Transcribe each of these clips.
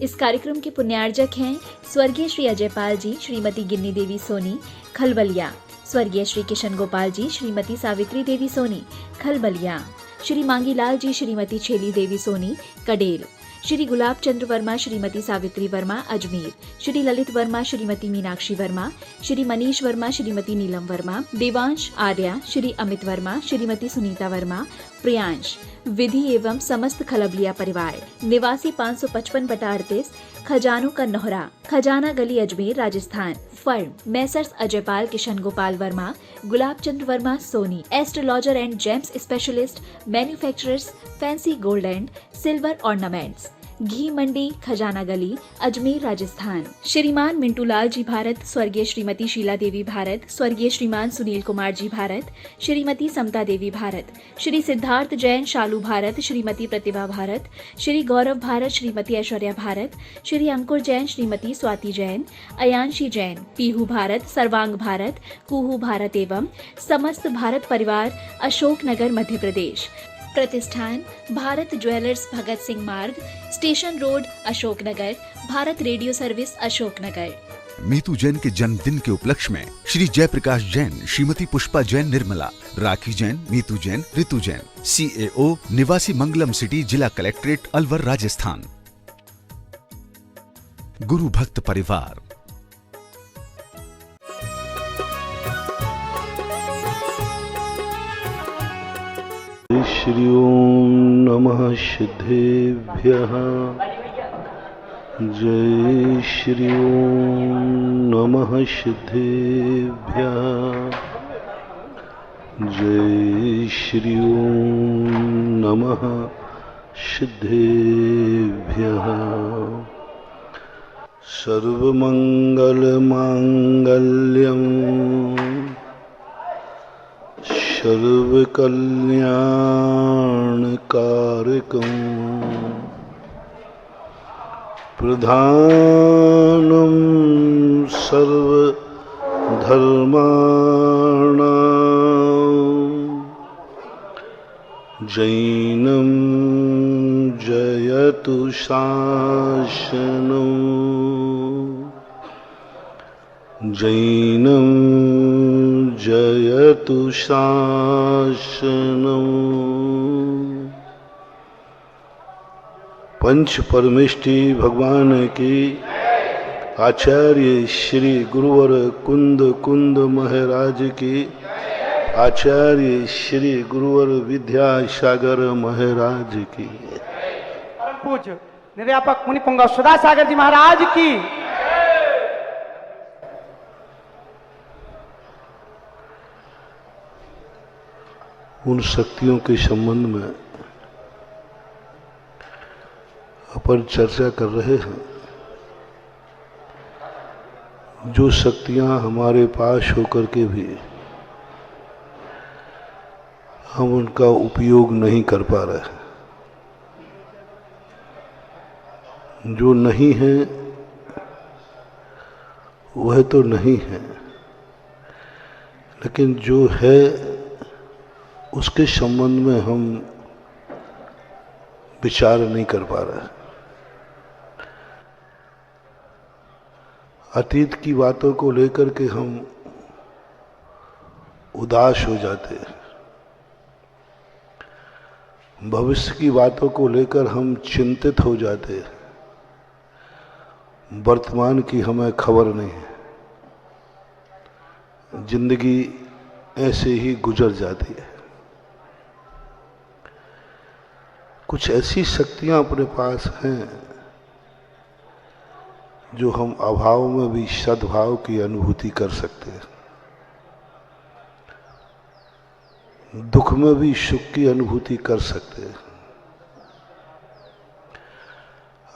इस कार्यक्रम के पुण्यार्जक हैं स्वर्गीय श्री अजय पाल जी, श्रीमती गिन्नी देवी सोनी, खलबलिया, स्वर्गीय श्री किशन गोपाल जी, श्रीमती सावित्री देवी सोनी, खलबलिया, श्री मांगीलाल जी, श्रीमती छेली देवी सोनी, कडेल, श्री गुलाब चंद्र वर्मा, श्रीमती सावित्री वर्मा, अजमेर, श्री ललित वर्मा, श्रीमती मीनाक्षी वर्मा, श्री मनीष वर्मा, श्रीमती नीलम वर्मा, देवांश आर्या, श्री अमित वर्मा, श्रीमती सुनीता वर्मा, प्रियांश, विधि एवं समस्त खलबलिया परिवार, निवासी 555/38, खजानों का नोहरा, Khajana Gali, Ajmer, Rajasthan. Firm messrs Ajaypal Kishan Gopal Verma, Gulab Chandra Verma Soni, astrologer and gems specialist, manufacturers, fancy gold and silver ornaments, Ghee Mandi, Khajana Gali, Ajmer, Rajasthan. श्रीमान मिंटू लाल जी भारत, स्वर्गीय श्रीमती शीला देवी भारत, स्वर्गीय श्रीमान सुनील कुमार जी भारत, श्रीमती समता देवी भारत, श्री सिद्धार्थ जैन शालू भारत, श्रीमती प्रतिभा भारत, श्री गौरव भारत, श्रीमती ऐश्वर्या भारत, श्री अंकुर जैन, श्रीमती स्वाति जैन, अयांशी जैन, पीहू भारत, सर्वांग भारत, कुहू भारत एवं समस्त भारत परिवार, अशोकनगर, मध्य प्रदेश। प्रतिष्ठान भारत ज्वेलर्स, भगत सिंह मार्ग, station road, Ashoknagar. Bharat radio service, Ashoknagar. Meetu Jain के जन्मदिन के उपलक्ष्य में श्री जयप्रकाश जैन, श्रीमती पुष्पा जैन निर्मला, राखी जैन, मीतू जैन, ऋतु जैन, CAO, निवासी मंगलम सिटी, जिला कलेक्ट्रेट, अलवर, राजस्थान। गुरु भक्त परिवार। श्री ओम नमः सिद्धेभ्यः। जय श्री ओम नमः सिद्धेभ्यः। जय श्री ओम नमः सिद्धेभ्यः। सर्वमंगल मांगल्यं सर्वकल्याणकारकं प्रधानं सर्वधर्माणां जैनं जयतु शासनं जैनं जयतु शासनम्। पंच परमेष्टि भगवान की, आचार्य श्री गुरुवर कुंद कुंद महाराज की, आचार्य श्री गुरुवर विद्यासागर महाराज की, परम पूज्य निर्व्यापक मुनि पुंगव सदा सागर जी महाराज की। उन शक्तियों के संबंध में अपन चर्चा कर रहे हैं जो शक्तियां हमारे पास होकर के भी हम उनका उपयोग नहीं कर पा रहे, जो नहीं है वह तो नहीं है, लेकिन जो है उसके संबंध में हम विचार नहीं कर पा रहे। अतीत की बातों को लेकर के हम उदास हो जाते हैं, भविष्य की बातों को लेकर हम चिंतित हो जाते हैं, वर्तमान की हमें खबर नहीं है, जिंदगी ऐसे ही गुजर जाती है। कुछ ऐसी शक्तियां अपने पास हैं जो हम अभाव में भी सद्भाव की अनुभूति कर सकते हैं, दुख में भी सुख की अनुभूति कर सकते हैं,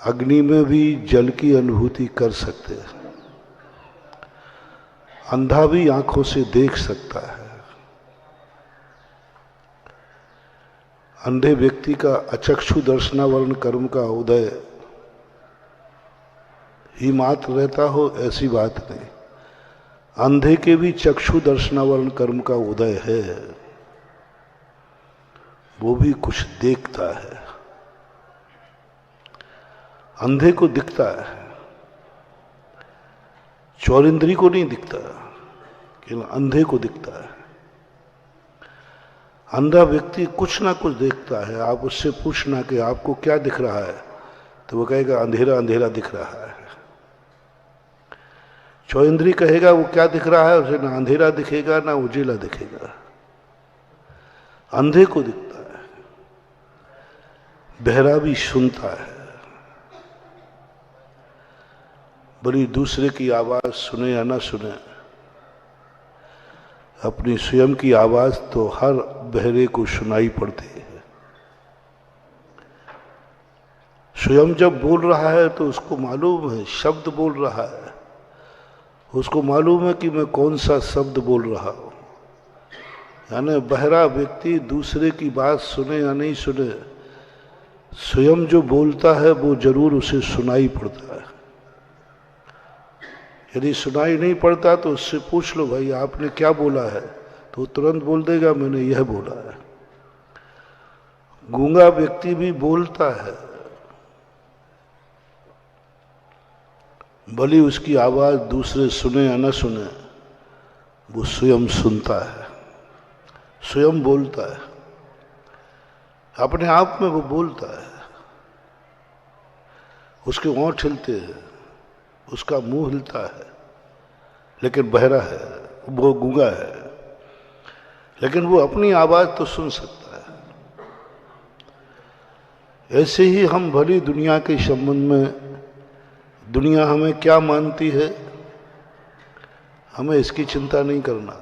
अग्नि में भी जल की अनुभूति कर सकते हैं, अंधा भी आंखों से देख सकता है। अंधे व्यक्ति का अचक्षु दर्शनावरण कर्म का उदय ही मात्र रहता हो ऐसी बात नहीं, अंधे के भी चक्षु दर्शनावरण कर्म का उदय है, वो भी कुछ देखता है। अंधे को दिखता है, चौरिंद्री को नहीं दिखता, केवल अंधे को दिखता है। अंधा व्यक्ति कुछ ना कुछ देखता है। आप उससे पूछना कि आपको क्या दिख रहा है, तो वो कहेगा अंधेरा अंधेरा दिख रहा है। चौरिंद्री कहेगा वो क्या दिख रहा है, उसे ना अंधेरा दिखेगा ना उजेला दिखेगा। अंधे को दिखता है। बहरा भी सुनता है, बड़ी दूसरे की आवाज सुने या ना सुने, अपनी स्वयं की आवाज तो हर बहरे को सुनाई पड़ती है। स्वयं जब बोल रहा है तो उसको मालूम है शब्द बोल रहा है, उसको मालूम है कि मैं कौन सा शब्द बोल रहा हूं। यानी बहरा व्यक्ति दूसरे की बात सुने या नहीं सुने, स्वयं जो बोलता है वो जरूर उसे सुनाई पड़ता है। यदि सुनाई नहीं पड़ता तो उससे पूछ लो, भाई आपने क्या बोला है, तो तुरंत बोल देगा मैंने यह बोला है। गूंगा व्यक्ति भी बोलता है, भली उसकी आवाज दूसरे सुने या न सुने, वो स्वयं सुनता है, स्वयं बोलता है, अपने आप में वो बोलता है। उसके होंठ हिलते हैं, उसका मुंह हिलता है, लेकिन बहरा है, वो गूंगा है, लेकिन वो अपनी आवाज तो सुन सकता है। ऐसे ही हम भली दुनिया के संबंध में, दुनिया हमें क्या मानती है, हमें इसकी चिंता नहीं करना।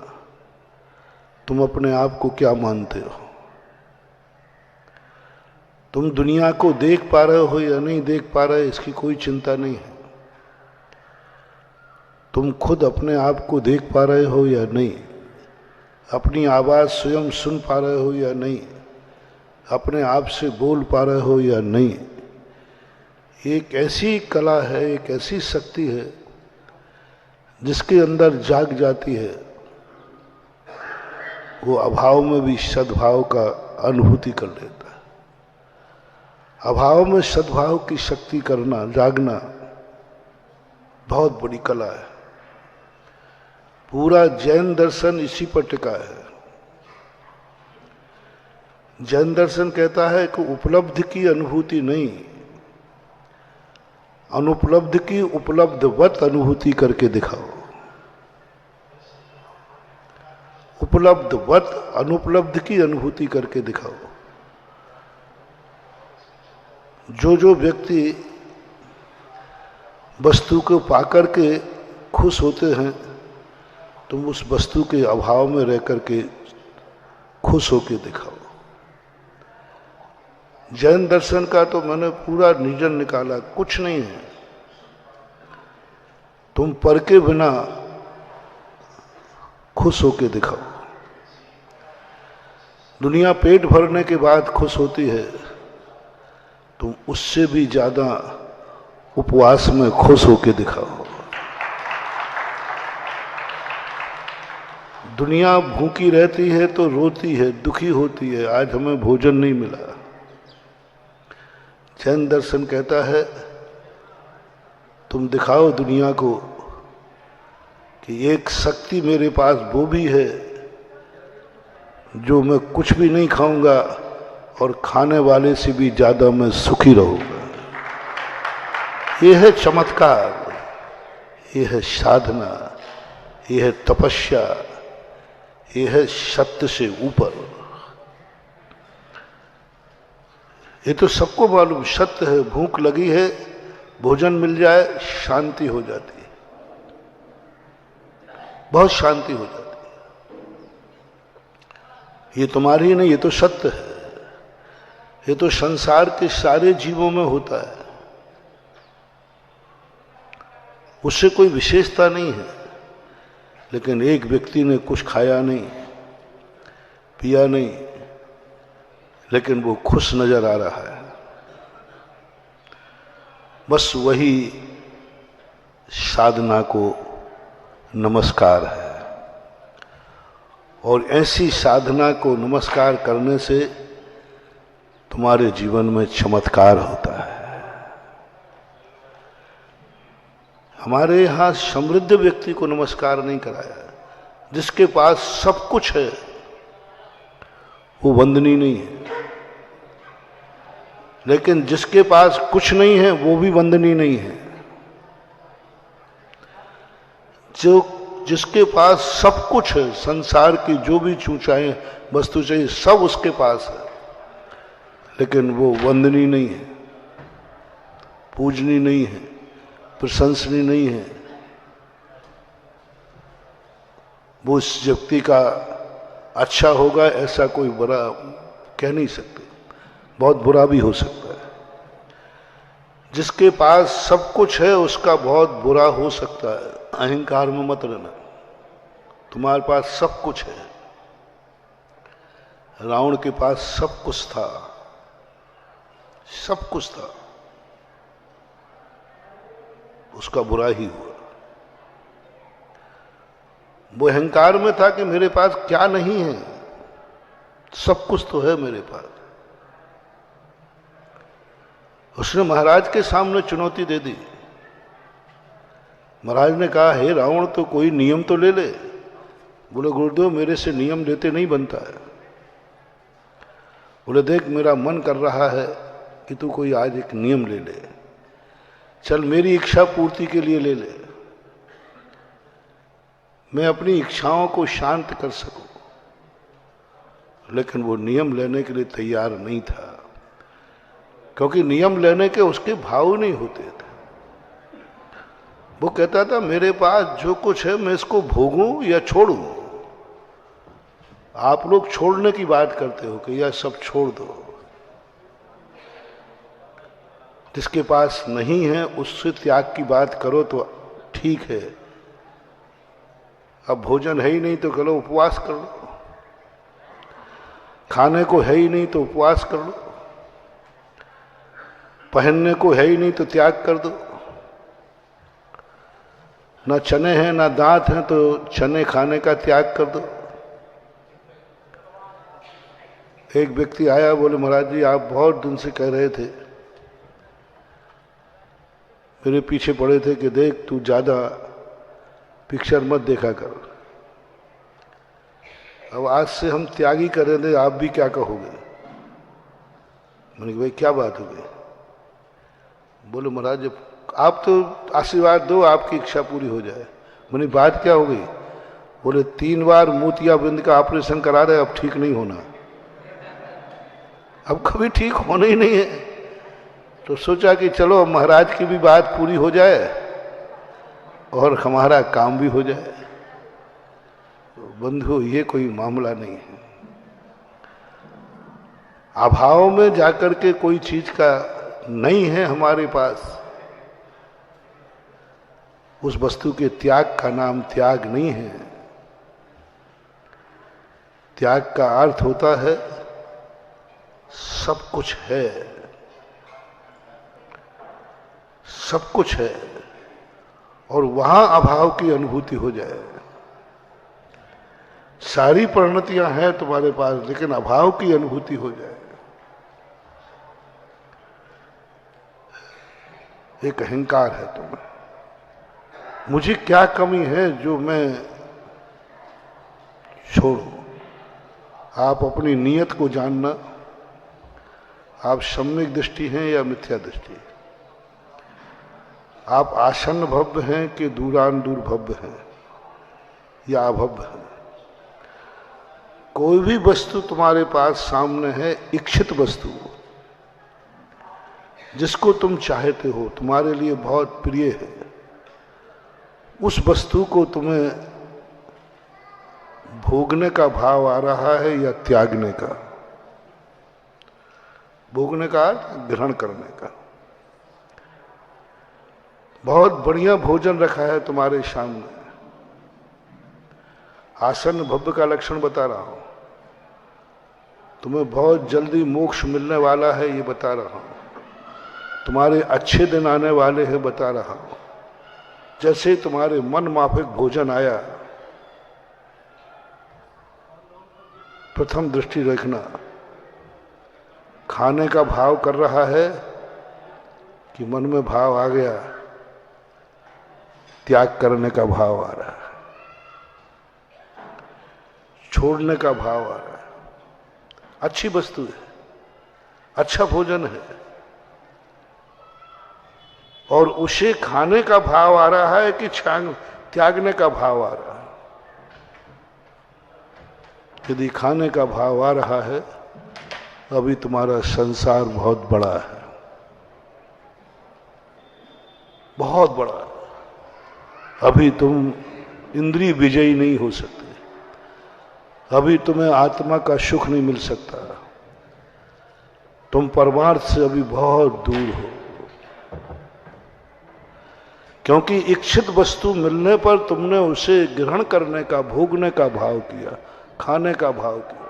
तुम अपने आप को क्या मानते हो? तुम दुनिया को देख पा रहे हो या नहीं देख पा रहे, इसकी कोई चिंता नहीं है। तुम खुद अपने आप को देख पा रहे हो या नहीं, अपनी आवाज स्वयं सुन पा रहे हो या नहीं, अपने आप से बोल पा रहे हो या नहीं, एक ऐसी कला है, एक ऐसी शक्ति है जिसके अंदर जाग जाती है, वो अभाव में भी सद्भाव का अनुभूति कर लेता है। अभाव में सद्भाव की शक्ति करना, जागना बहुत बड़ी कला है। पूरा जैन दर्शन इसी पर टिका है। जैन दर्शन कहता है कि उपलब्धि की अनुभूति नहीं, अनुपलब्ध की उपलब्धवत अनुभूति करके दिखाओ। उपलब्धवत अनुपलब्ध की अनुभूति करके दिखाओ। जो व्यक्ति वस्तु को पाकर के खुश होते हैं, तुम उस वस्तु के अभाव में रह करके खुश होके दिखाओ। जैन दर्शन का तो मैंने पूरा निजन निकाला, कुछ नहीं है। तुम पर के बिना खुश होके दिखाओ। दुनिया पेट भरने के बाद खुश होती है, तुम उससे भी ज्यादा उपवास में खुश होके दिखाओ। दुनिया भूखी रहती है तो रोती है, दुखी होती है, आज हमें भोजन नहीं मिला। जैन दर्शन कहता है तुम दिखाओ दुनिया को कि एक शक्ति मेरे पास वो भी है जो मैं कुछ भी नहीं खाऊंगा और खाने वाले से भी ज्यादा मैं सुखी रहूंगा। ये है चमत्कार, ये है साधना, ये है तपस्या, ये है सत्य से ऊपर। ये तो सबको मालूम सत्य है। भूख लगी है, भोजन मिल जाए, शांति हो जाती है, बहुत शांति हो जाती है। ये तुम्हारी नहीं, ये तो सत्य है। ये तो संसार के सारे जीवों में होता है, उससे कोई विशेषता नहीं है। लेकिन एक व्यक्ति ने कुछ खाया नहीं, पिया नहीं, लेकिन वो खुश नजर आ रहा है। बस वही साधना को नमस्कार है। और ऐसी साधना को नमस्कार करने से तुम्हारे जीवन में चमत्कार होता है। हमारे यहाँ समृद्ध व्यक्ति को नमस्कार नहीं कराया। जिसके पास सब कुछ है वो वंदनीय नहीं है, लेकिन जिसके पास कुछ नहीं है वो भी वंदनीय नहीं है। जिसके पास सब कुछ है, संसार की जो भी चूचाएं वस्तु चाहिए सब उसके पास है, लेकिन वो वंदनीय नहीं है, पूजनीय नहीं है, प्रशंसनीय नहीं है। वो उस व्यक्ति का अच्छा होगा ऐसा कोई बुरा कह नहीं सकते, बहुत बुरा भी हो सकता है। जिसके पास सब कुछ है उसका बहुत बुरा हो सकता है। अहंकार में मत रहना, तुम्हारे पास सब कुछ है। रावण के पास सब कुछ था, सब कुछ था, उसका बुरा ही हुआ। वो अहंकार में था कि मेरे पास क्या नहीं है, सब कुछ तो है मेरे पास। उसने महाराज के सामने चुनौती दे दी। महाराज ने कहा, हे रावण, तो कोई नियम तो ले ले। बोले, गुरुदेव मेरे से नियम लेते नहीं बनता है। बोले, देख मेरा मन कर रहा है कि तू कोई आज एक नियम ले ले, चल मेरी इच्छा पूर्ति के लिए ले ले, मैं अपनी इच्छाओं को शांत कर सकूं। लेकिन वो नियम लेने के लिए तैयार नहीं था, क्योंकि नियम लेने के उसके भाव नहीं होते थे। वो कहता था मेरे पास जो कुछ है मैं इसको भोगूं या छोड़ूं। आप लोग छोड़ने की बात करते हो कि यह सब छोड़ दो। जिसके पास नहीं है उससे त्याग की बात करो तो ठीक है। अब भोजन है ही नहीं तो चलो उपवास कर लो, खाने को है ही नहीं तो उपवास कर लो, पहनने को है ही नहीं तो त्याग कर दो। ना चने हैं ना दांत हैं तो चने खाने का त्याग कर दो। एक व्यक्ति आया, बोले महाराज जी आप बहुत दिन से कह रहे थे, मेरे पीछे पड़े थे कि देख तू ज्यादा पिक्चर मत देखा कर। अब आज से हम त्यागी करेंगे, आप भी क्या कहोगे? मैंने कहा भाई क्या बात हो गई? बोले महाराज आप तो आशीर्वाद दो आपकी इच्छा पूरी हो जाए। मैंने बात क्या हो गई? बोले 3 बार मोतियाबिंद का ऑपरेशन करा रहे, अब ठीक नहीं होना, अब कभी ठीक होना ही नहीं है। तो सोचा कि चलो महाराज की भी बात पूरी हो जाए और हमारा काम भी हो जाए। बंधु ये कोई मामला नहीं है। अभाव में जाकर के कोई चीज का नहीं है हमारे पास, उस वस्तु के त्याग का नाम त्याग नहीं है। त्याग का अर्थ होता है सब कुछ है, सब कुछ है और वहां अभाव की अनुभूति हो जाए। सारी परिणतियां हैं तुम्हारे पास लेकिन अभाव की अनुभूति हो जाए। एक अहंकार है तुम्हें, मुझे क्या कमी है जो मैं छोड़ूं। आप अपनी नीयत को जानना, आप सम्यक दृष्टि हैं या मिथ्या दृष्टि, आप आसन्न भव्य हैं कि दूरान दूर भव्य हैं या अभव्य हैं। कोई भी वस्तु तुम्हारे पास सामने है, इच्छित वस्तु जिसको तुम चाहते हो, तुम्हारे लिए बहुत प्रिय है, उस वस्तु को तुम्हें भोगने का भाव आ रहा है या त्यागने का? भोगने का अर्थ ग्रहण करने का। बहुत बढ़िया भोजन रखा है तुम्हारे सामने, आसन भव्य का लक्षण बता रहा हूं, तुम्हें बहुत जल्दी मोक्ष मिलने वाला है ये बता रहा हूं, तुम्हारे अच्छे दिन आने वाले हैं बता रहा हूं। जैसे तुम्हारे मन माफिक भोजन आया, प्रथम दृष्टि रखना, खाने का भाव कर रहा है कि मन में भाव आ गया त्याग करने का भाव आ रहा है, छोड़ने का भाव आ रहा है। अच्छी वस्तु है, अच्छा भोजन है, और उसे खाने का भाव आ रहा है कि त्यागने का भाव आ रहा है। यदि खाने का भाव आ रहा है, अभी तुम्हारा संसार बहुत बड़ा है, बहुत बड़ा है। अभी तुम इंद्रिय विजयी नहीं हो सकते, अभी तुम्हें आत्मा का सुख नहीं मिल सकता, तुम परमार्थ से अभी बहुत दूर हो। क्योंकि इच्छित वस्तु मिलने पर तुमने उसे ग्रहण करने का, भोगने का भाव किया, खाने का भाव किया।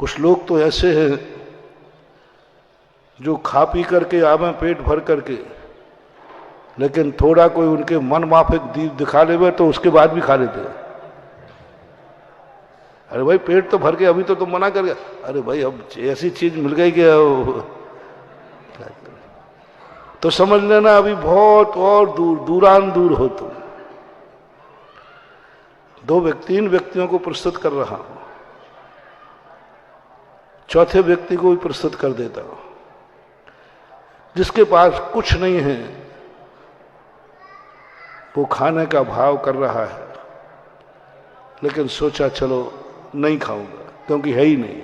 कुछ लोग तो ऐसे हैं जो खा पी करके आवे पेट भर करके, लेकिन थोड़ा कोई उनके मन माफिक दिखा लेवे तो उसके बाद भी खा लेते हैं। अरे भाई पेट तो भर के, अभी तो तुम मना कर गया। अरे भाई अब ऐसी चीज मिल गई कि तो समझ लेना अभी बहुत और दूरान दूर हो तुम। तीन व्यक्तियों को प्रस्तुत कर रहा हूं, चौथे व्यक्ति को भी प्रस्तुत कर देता हूं, जिसके पास कुछ नहीं है, वो खाने का भाव कर रहा है, लेकिन सोचा चलो नहीं खाऊंगा क्योंकि है ही नहीं।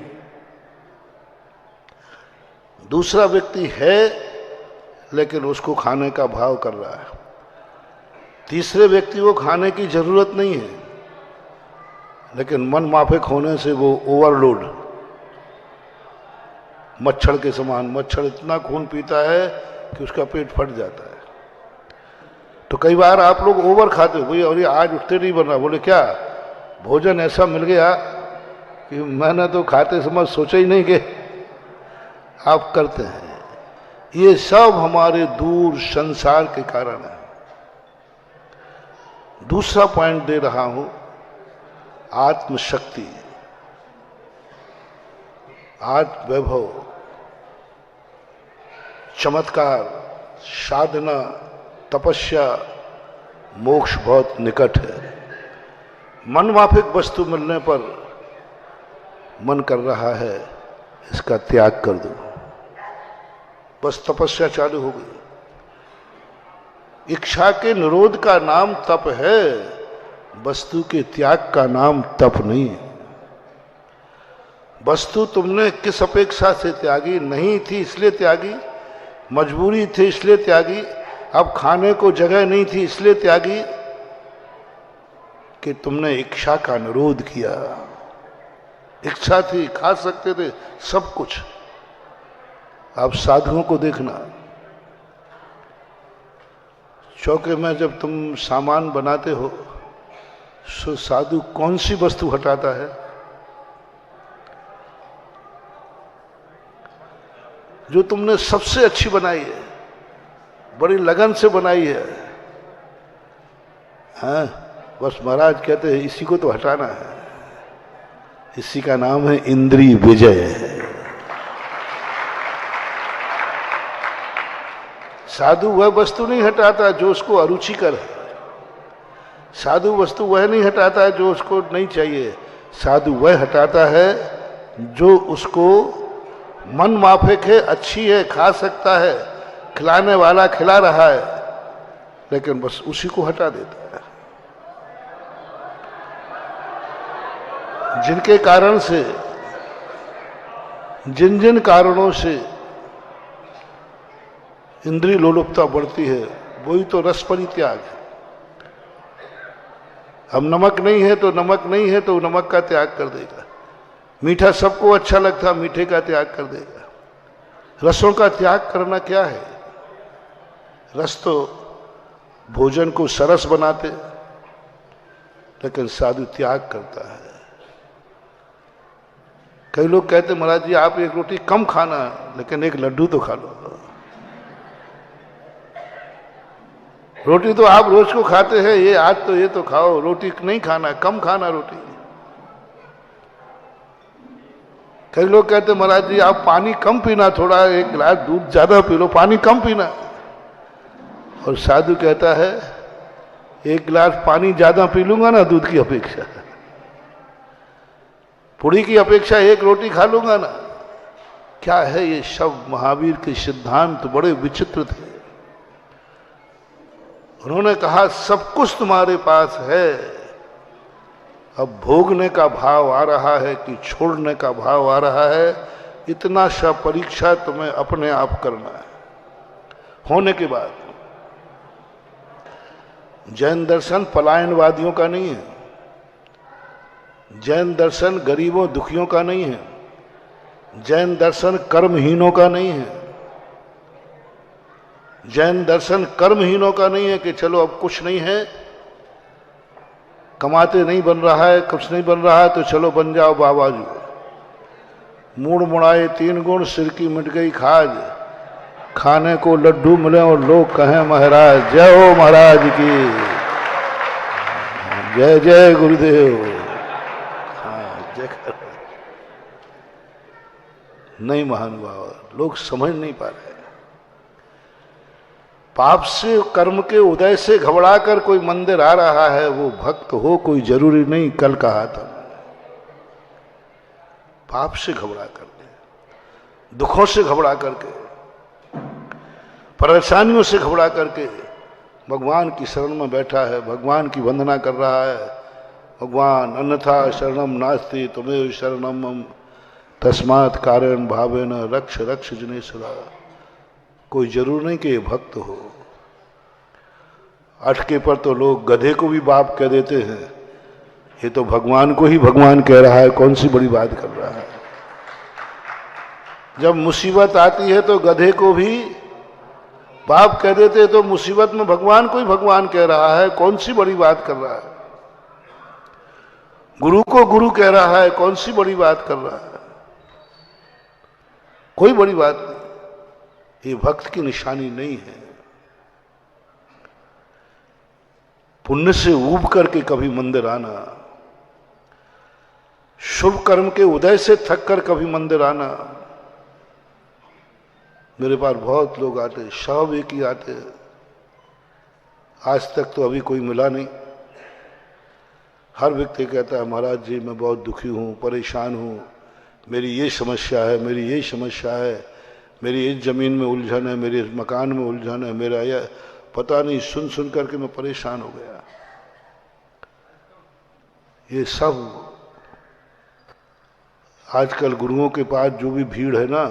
दूसरा व्यक्ति है लेकिन उसको खाने का भाव कर रहा है। तीसरे व्यक्ति को खाने की जरूरत नहीं है, लेकिन मन माफिक होने से वो ओवरलोड, मच्छर के समान, मच्छर इतना खून पीता है कि उसका पेट फट जाता है। तो कई बार आप लोग ओवर खाते हो, भाई और आज उठते नहीं बन रहा, बोले क्या भोजन ऐसा मिल गया कि मैंने तो खाते समय सोचा ही नहीं कि आप करते हैं। ये सब हमारे दूर संसार के कारण है। दूसरा पॉइंट दे रहा हूं, आत्मशक्ति, आत्म वैभव, चमत्कार, साधना, तपस्या, मोक्ष बहुत निकट है। मन माफिक वस्तु मिलने पर मन कर रहा है इसका त्याग कर दो, बस तपस्या चालू हो गई। इच्छा के निरोध का नाम तप है, वस्तु के त्याग का नाम तप नहीं है। वस्तु तुमने किस अपेक्षा से त्यागी? नहीं थी इसलिए त्यागी, मजबूरी थी इसलिए त्यागी, अब खाने को जगह नहीं थी इसलिए त्यागी कि तुमने इच्छा का निरोध किया। इच्छा थी, खा सकते थे सब कुछ। अब साधुओं को देखना, चौके में जब तुम सामान बनाते हो, सो साधु कौन सी वस्तु हटाता है? जो तुमने सबसे अच्छी बनाई है, बड़ी लगन से बनाई है। हाँ, बस महाराज कहते हैं इसी को तो हटाना है। इसी का नाम है इंद्रिय विजय। साधु वह वस्तु नहीं हटाता जो उसको अरुचिकर है। साधु वस्तु वह नहीं हटाता जो उसको नहीं चाहिए। साधु वह हटाता है जो उसको मन माफिक है, अच्छी है, खा सकता है, खिलाने वाला खिला रहा है, लेकिन बस उसी को हटा देता है। जिनके कारण से, जिन जिन कारणों से इंद्रिय लोलुपता बढ़ती है, वही तो रस परित्याग है। हम नमक नहीं है तो नमक नहीं है तो नमक का त्याग कर देगा। मीठा सबको अच्छा लगता, मीठे का त्याग कर देगा। रसों का त्याग करना क्या है? रस तो भोजन को सरस बनाते, लेकिन साधु त्याग करता है। कई लोग कहते महाराज जी आप एक रोटी कम खाना, लेकिन एक लड्डू तो खा लो। रोटी तो आप रोज को खाते हैं, ये आज तो ये तो खाओ, रोटी नहीं खाना, कम खाना रोटी। कई लोग कहते महाराज जी आप पानी कम पीना, थोड़ा एक गिलास दूध ज्यादा पी लो, पानी कम पीना। और साधु कहता है एक गिलास पानी ज्यादा पी लूंगा ना दूध की अपेक्षा, पूरी की अपेक्षा एक रोटी खा लूंगा ना। क्या है ये शब्द? महावीर के सिद्धांत बड़े विचित्र थे। उन्होंने कहा सब कुछ तुम्हारे पास है, अब भोगने का भाव आ रहा है कि छोड़ने का भाव आ रहा है, इतना सा परीक्षा तुम्हें अपने आप करना है। होने के बाद जैन दर्शन पलायनवादियों का नहीं है, जैन दर्शन गरीबों दुखियों का नहीं है, जैन दर्शन कर्महीनों का नहीं है, जैन दर्शन कर्महीनों का नहीं है कि चलो अब कुछ नहीं है, कमाते नहीं बन रहा है, कुछ नहीं बन रहा है तो चलो बन जाओ बाबा जी। मूड मुड़ाए तीन गुण, सिर की मिट गई खाज, खाने को लड्डू मिले और लोग कहें महाराज। जय हो महाराज की, जय जय गुरुदेव। हाँ, जय कर। नहीं महानुभाव, लोग समझ नहीं पा रहे। पाप से कर्म के उदय से घबरा कर कोई मंदिर आ रहा है, वो भक्त हो कोई जरूरी नहीं। कल कहा था, पाप से घबरा करके, दुखों से घबरा करके, परेशानियों से घबरा करके भगवान की शरण में बैठा है, भगवान की वंदना कर रहा है। भगवान अन्यथा शरणम नास्ति तुम्हें शरणम मम तस्मात् कारण भावेन रक्ष रक्ष जनेश्वरा। कोई जरूर नहीं कि ये भक्त हो। अटके पर तो लोग गधे को भी बाप कह देते हैं, ये तो भगवान को ही भगवान कह रहा है, कौन सी बड़ी बात कर रहा है। जब मुसीबत आती है तो गधे को भी बाप कह देते, तो मुसीबत में भगवान को ही भगवान कह रहा है, कौन सी बड़ी बात कर रहा है। गुरु को गुरु कह रहा है, कौन सी बड़ी बात कर रहा है। कोई बड़ी बात नहीं, ये भक्त की निशानी नहीं है। पुण्य से ऊब करके कभी मंदिर आना, शुभ कर्म के उदय से थक कर कभी मंदिर आना। मेरे पास बहुत लोग आते, सब एक ही आते, आज तक तो अभी कोई मिला नहीं। हर व्यक्ति कहता है महाराज जी मैं बहुत दुखी हूं, परेशान हूं, मेरी ये समस्या है, मेरी ये समस्या है, मेरी इस जमीन में उलझन है, मेरे इस मकान में उलझन है, मेरा यह पता नहीं, सुन सुन करके मैं परेशान हो गया। ये सब आजकल गुरुओं के पास जो भी भीड़ है ना,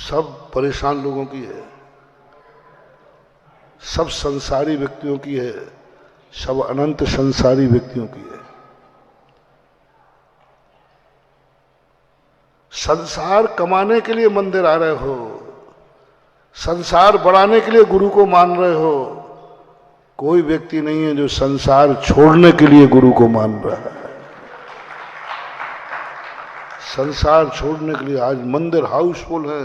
सब परेशान लोगों की है, सब संसारी व्यक्तियों की है, सब अनंत संसारी व्यक्तियों की है। संसार कमाने के लिए मंदिर आ रहे हो, संसार बढ़ाने के लिए गुरु को मान रहे हो। कोई व्यक्ति नहीं है जो संसार छोड़ने के लिए गुरु को मान रहा है। संसार छोड़ने के लिए आज मंदिर हाउसफुल है,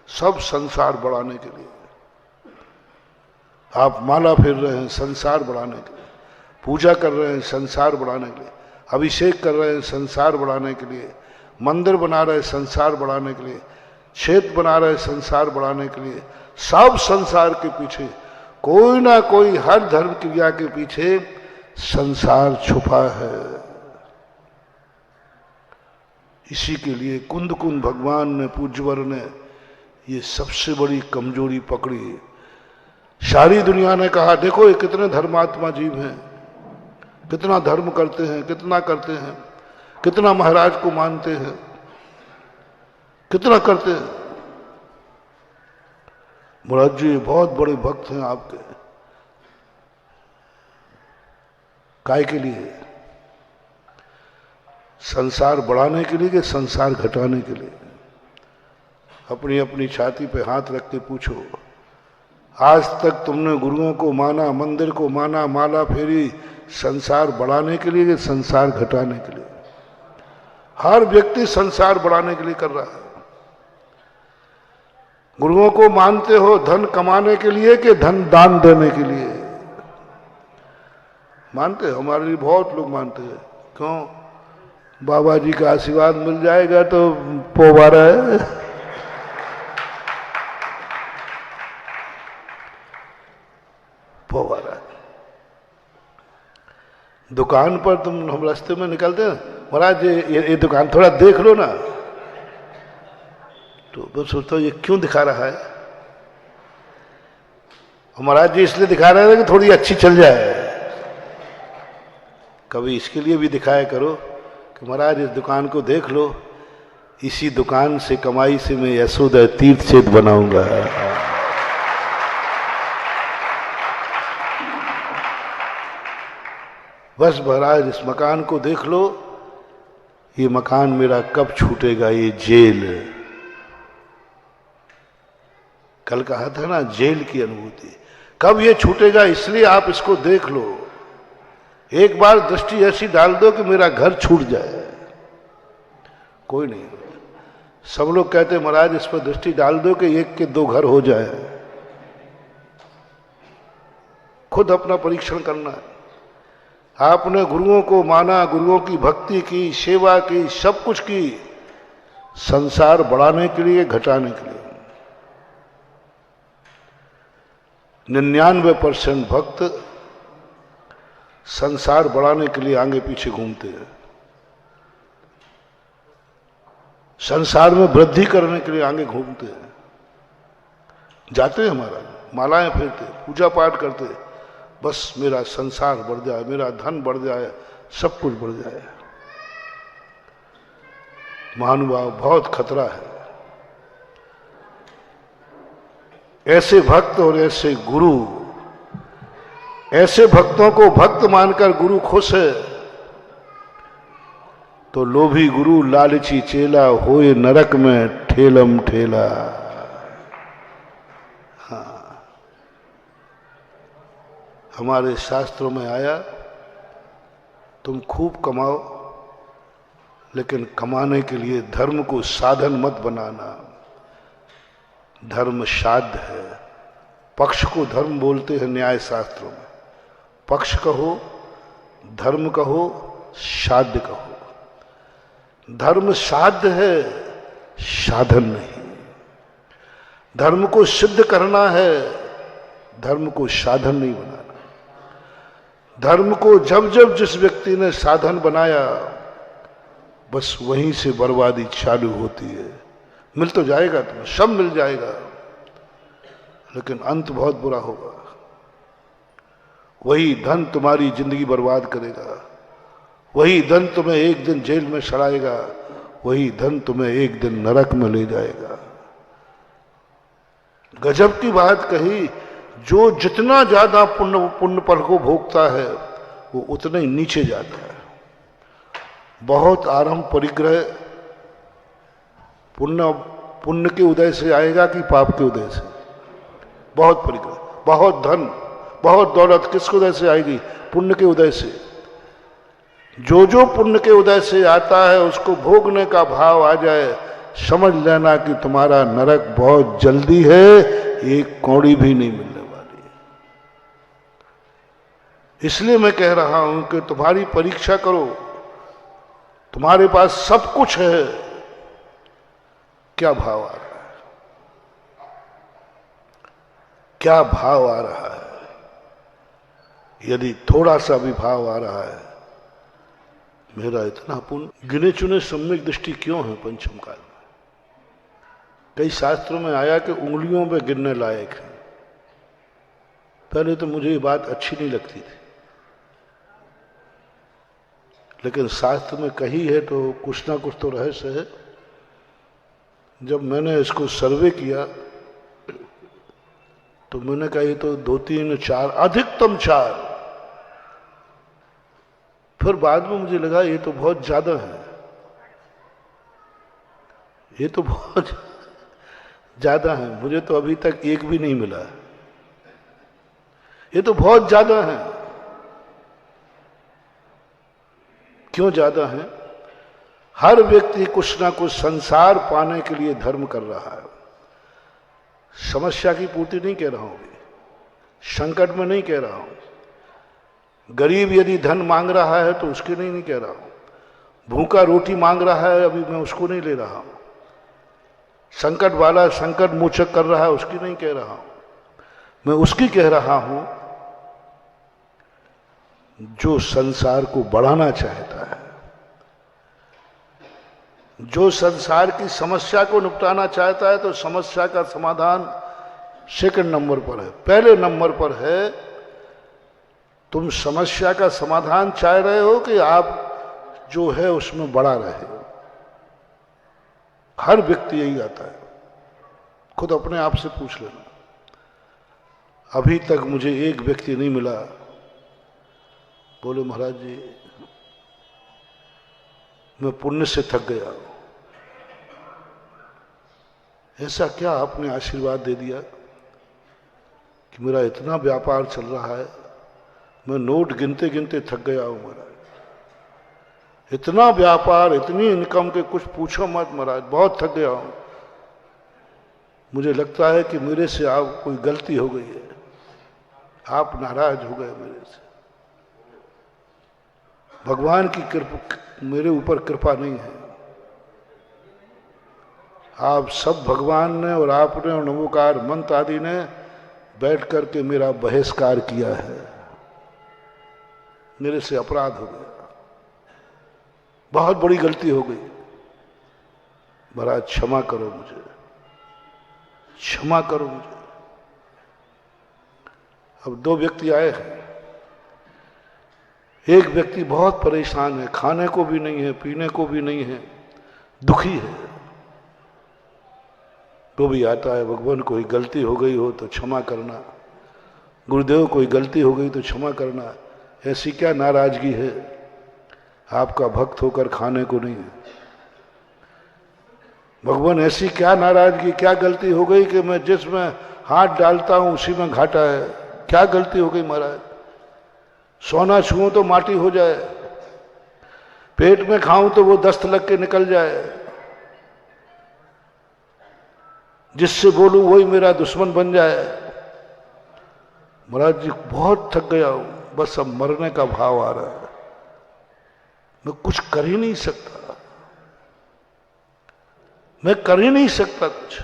सब संसार बढ़ाने के लिए। आप माला फेर रहे हैं संसार बढ़ाने के लिए, पूजा कर रहे हैं संसार बढ़ाने के लिए, अभिषेक कर रहे हैं संसार बढ़ाने के लिए, मंदिर बना रहे हैं संसार बढ़ाने के लिए, क्षेत्र बना रहे हैं संसार बढ़ाने के लिए। सब संसार के पीछे कोई ना कोई, हर धर्म क्रिया के पीछे संसार छुपा है। इसी के लिए कुंद कुंद भगवान ने, पूज्यवर ने ये सबसे बड़ी कमजोरी पकड़ी। सारी दुनिया ने कहा देखो ये कितने धर्मात्मा जीव हैं, कितना धर्म करते हैं, कितना करते हैं, कितना महाराज को मानते हैं, कितना करते हैं। महाराज जी बहुत बड़े भक्त हैं आपके। काय के लिए? संसार बढ़ाने के लिए कि संसार घटाने के लिए? अपनी अपनी छाती पे हाथ रख के पूछो, आज तक तुमने गुरुओं को माना, मंदिर को माना, माला फेरी संसार बढ़ाने के लिए कि संसार घटाने के लिए? हर व्यक्ति संसार बढ़ाने के लिए कर रहा है। गुरुओं को मानते हो धन कमाने के लिए कि धन दान देने के लिए? मानते हो? हमारे लिए बहुत लोग मानते हैं। क्यों? बाबा जी का आशीर्वाद मिल जाएगा तो पोबारा है। अनुभव आ रहा है। दुकान पर हम रास्ते में निकलते हैं, महाराज ये दुकान थोड़ा देख लो ना, तो मैं सोचता हूँ ये क्यों दिखा रहा है। महाराज जी इसलिए दिखा रहे हैं कि थोड़ी अच्छी चल जाए। कभी इसके लिए भी दिखाया करो कि महाराज इस दुकान को देख लो, इसी दुकान से कमाई से मैं यशोदा तीर्थ क्षेत्र बनाऊंगा। बस महाराज इस मकान को देख लो, ये मकान मेरा कब छूटेगा, ये जेल। कल कहा था ना जेल की अनुभूति, कब ये छूटेगा, इसलिए आप इसको देख लो। एक बार दृष्टि ऐसी डाल दो कि मेरा घर छूट जाए। कोई नहीं, सब लोग कहते महाराज इस पर दृष्टि डाल दो कि एक के दो घर हो जाए। खुद अपना परीक्षण करना है। आपने गुरुओं को माना, गुरुओं की भक्ति की, सेवा की, सब कुछ की, संसार बढ़ाने के लिए, घटाने के लिए। 99% भक्त संसार बढ़ाने के लिए आगे पीछे घूमते हैं, संसार में वृद्धि करने के लिए आगे घूमते हैं, जाते हैं महाराज, मालाएं फेरते, पूजा पाठ करते, बस मेरा संसार बढ़ जाए, मेरा धन बढ़ जाए, सब कुछ बढ़ जाए। महानुभाव बहुत खतरा है। ऐसे भक्त और ऐसे गुरु, ऐसे भक्तों को भक्त मानकर गुरु खुश है, तो लोभी गुरु लालची चेला होए नरक में ठेलम ठेला। हाँ, हमारे शास्त्रों में आया, तुम खूब कमाओ, लेकिन कमाने के लिए धर्म को साधन मत बनाना। धर्म साध्य है। पक्ष को धर्म बोलते हैं न्याय शास्त्रों में। पक्ष कहो, धर्म कहो, साध्य कहो। धर्म साध्य है, साधन नहीं। धर्म को सिद्ध करना है, धर्म को साधन नहीं बनाना। धर्म को जब जब जिस व्यक्ति ने साधन बनाया, बस वहीं से बर्बादी चालू होती है। मिल तो जाएगा, तुम्हें सब मिल जाएगा, लेकिन अंत बहुत बुरा होगा। वही धन तुम्हारी जिंदगी बर्बाद करेगा, वही धन तुम्हें एक दिन जेल में सड़ाएगा, वही धन तुम्हें एक दिन नरक में ले जाएगा। गजब की बात कही, जो जितना ज्यादा पुण्य फल को भोगता है वो उतना ही नीचे जाता है। बहुत आरंभ परिग्रह पुण्य के उदय से आएगा कि पाप के उदय से? बहुत परिग्रह, बहुत धन, बहुत दौलत किसके उदय से आएगी? पुण्य के उदय से। जो जो पुण्य के उदय से आता है उसको भोगने का भाव आ जाए, समझ लेना कि तुम्हारा नरक बहुत जल्दी है, एक कौड़ी भी नहीं मिलने वाली है। इसलिए मैं कह रहा हूं कि तुम्हारी परीक्षा करो। तुम्हारे पास सब कुछ है, क्या भाव आ रहा है? क्या भाव आ रहा है? यदि थोड़ा सा भी भाव आ रहा है, मेरा इतना पुण्य। गिने चुने सम्यक दृष्टि क्यों है पंचम काल में? कई शास्त्रों में आया कि उंगलियों पे गिनने लायक है। पहले तो मुझे ये बात अच्छी नहीं लगती थी, लेकिन शास्त्र में कही है तो कुछ ना कुछ तो रहस्य है। जब मैंने इसको सर्वे किया तो मैंने कहा ये तो 2, 3, 4, अधिकतम 4। फिर बाद में मुझे लगा ये तो बहुत ज्यादा है, ये तो बहुत ज्यादा है। मुझे तो अभी तक एक भी नहीं मिला, ये तो बहुत ज्यादा है। क्यों ज्यादा है? हर व्यक्ति कुछ ना कुछ संसार पाने के लिए धर्म कर रहा है। समस्या की पूर्ति नहीं कह रहा हूं, संकट में नहीं कह रहा हूं। गरीब यदि धन मांग रहा है तो उसके नहीं कह रहा हूं। भूखा रोटी मांग रहा है, अभी मैं उसको नहीं ले रहा हूं। संकट वाला संकट मोचक कर रहा है, उसकी नहीं कह रहा हूं। मैं उसकी कह रहा हूं जो संसार को बढ़ाना चाहता है, जो संसार की समस्या को निपटाना चाहता है, तो समस्या का समाधान सेकंड नंबर पर है। पहले नंबर पर है तुम समस्या का समाधान चाह रहे हो कि आप जो है उसमें बड़ा रहे। हर व्यक्ति यही आता है, खुद अपने आप से पूछ लेना। अभी तक मुझे एक व्यक्ति नहीं मिला बोले महाराज जी मैं पुण्य से थक गया। ऐसा क्या आपने आशीर्वाद दे दिया कि मेरा इतना व्यापार चल रहा है, मैं नोट गिनते गिनते थक गया हूं महाराज। इतना व्यापार, इतनी इनकम के कुछ पूछो मत महाराज, बहुत थक गया हूं। मुझे लगता है कि मेरे से आप कोई गलती हो गई है, आप नाराज हो गए मेरे से। भगवान की कृपा मेरे ऊपर कृपा नहीं है। आप सब भगवान ने और आपने और नमोकार मंत्र आदि ने बैठ करके मेरा बहिष्कार किया है, मेरे से अपराध हो गया, बहुत बड़ी गलती हो गई। महाराज क्षमा करो मुझे, क्षमा करो मुझे। अब दो व्यक्ति आए हैं। एक व्यक्ति बहुत परेशान है, खाने को भी नहीं है, पीने को भी नहीं है, दुखी है। तो भी आता है, भगवान कोई गलती हो गई हो तो क्षमा करना, गुरुदेव कोई गलती हो गई तो क्षमा करना। ऐसी क्या नाराजगी है, आपका भक्त होकर खाने को नहीं है। भगवान ऐसी क्या नाराजगी, क्या गलती हो गई कि मैं जिसमें हाथ डालता हूं उसी में घाटा है। क्या गलती हो गई महाराज, सोना छुओ तो माटी हो जाए, पेट में खाऊं तो वो दस्त लग के निकल जाए, जिससे बोलूं वही मेरा दुश्मन बन जाए। महाराज जी बहुत थक गया हूं, बस अब मरने का भाव आ रहा है, मैं कुछ कर ही नहीं सकता, मैं कर ही नहीं सकता कुछ।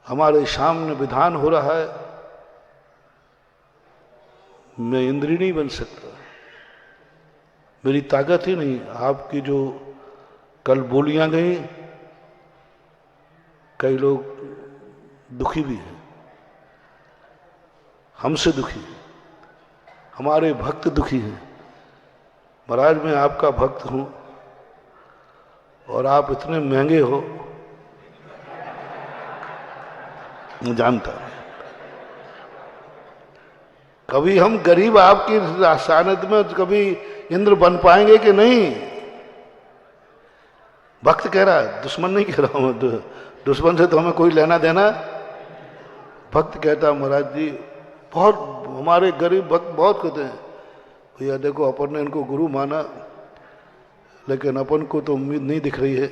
हमारे सामने विधान हो रहा है, मैं इंद्री नहीं बन सकता, मेरी ताकत ही नहीं। आपकी जो कल बोलियां गई, कई लोग दुखी भी हैं, हमसे दुखी हैं, हमारे भक्त दुखी हैं। महाराज मैं आपका भक्त हूं और आप इतने महंगे हो, मैं जानता हूं। कभी हम गरीब आपकी सानिध्य में कभी इंद्र बन पाएंगे कि नहीं? भक्त कह रहा है, दुश्मन नहीं कह रहा हूं, दुश्मन से तो हमें कोई लेना देना। भक्त कहता महाराज जी बहुत, हमारे गरीब भक्त बहुत कहते हैं भैया देखो अपन ने इनको गुरु माना, लेकिन अपन को तो उम्मीद नहीं दिख रही है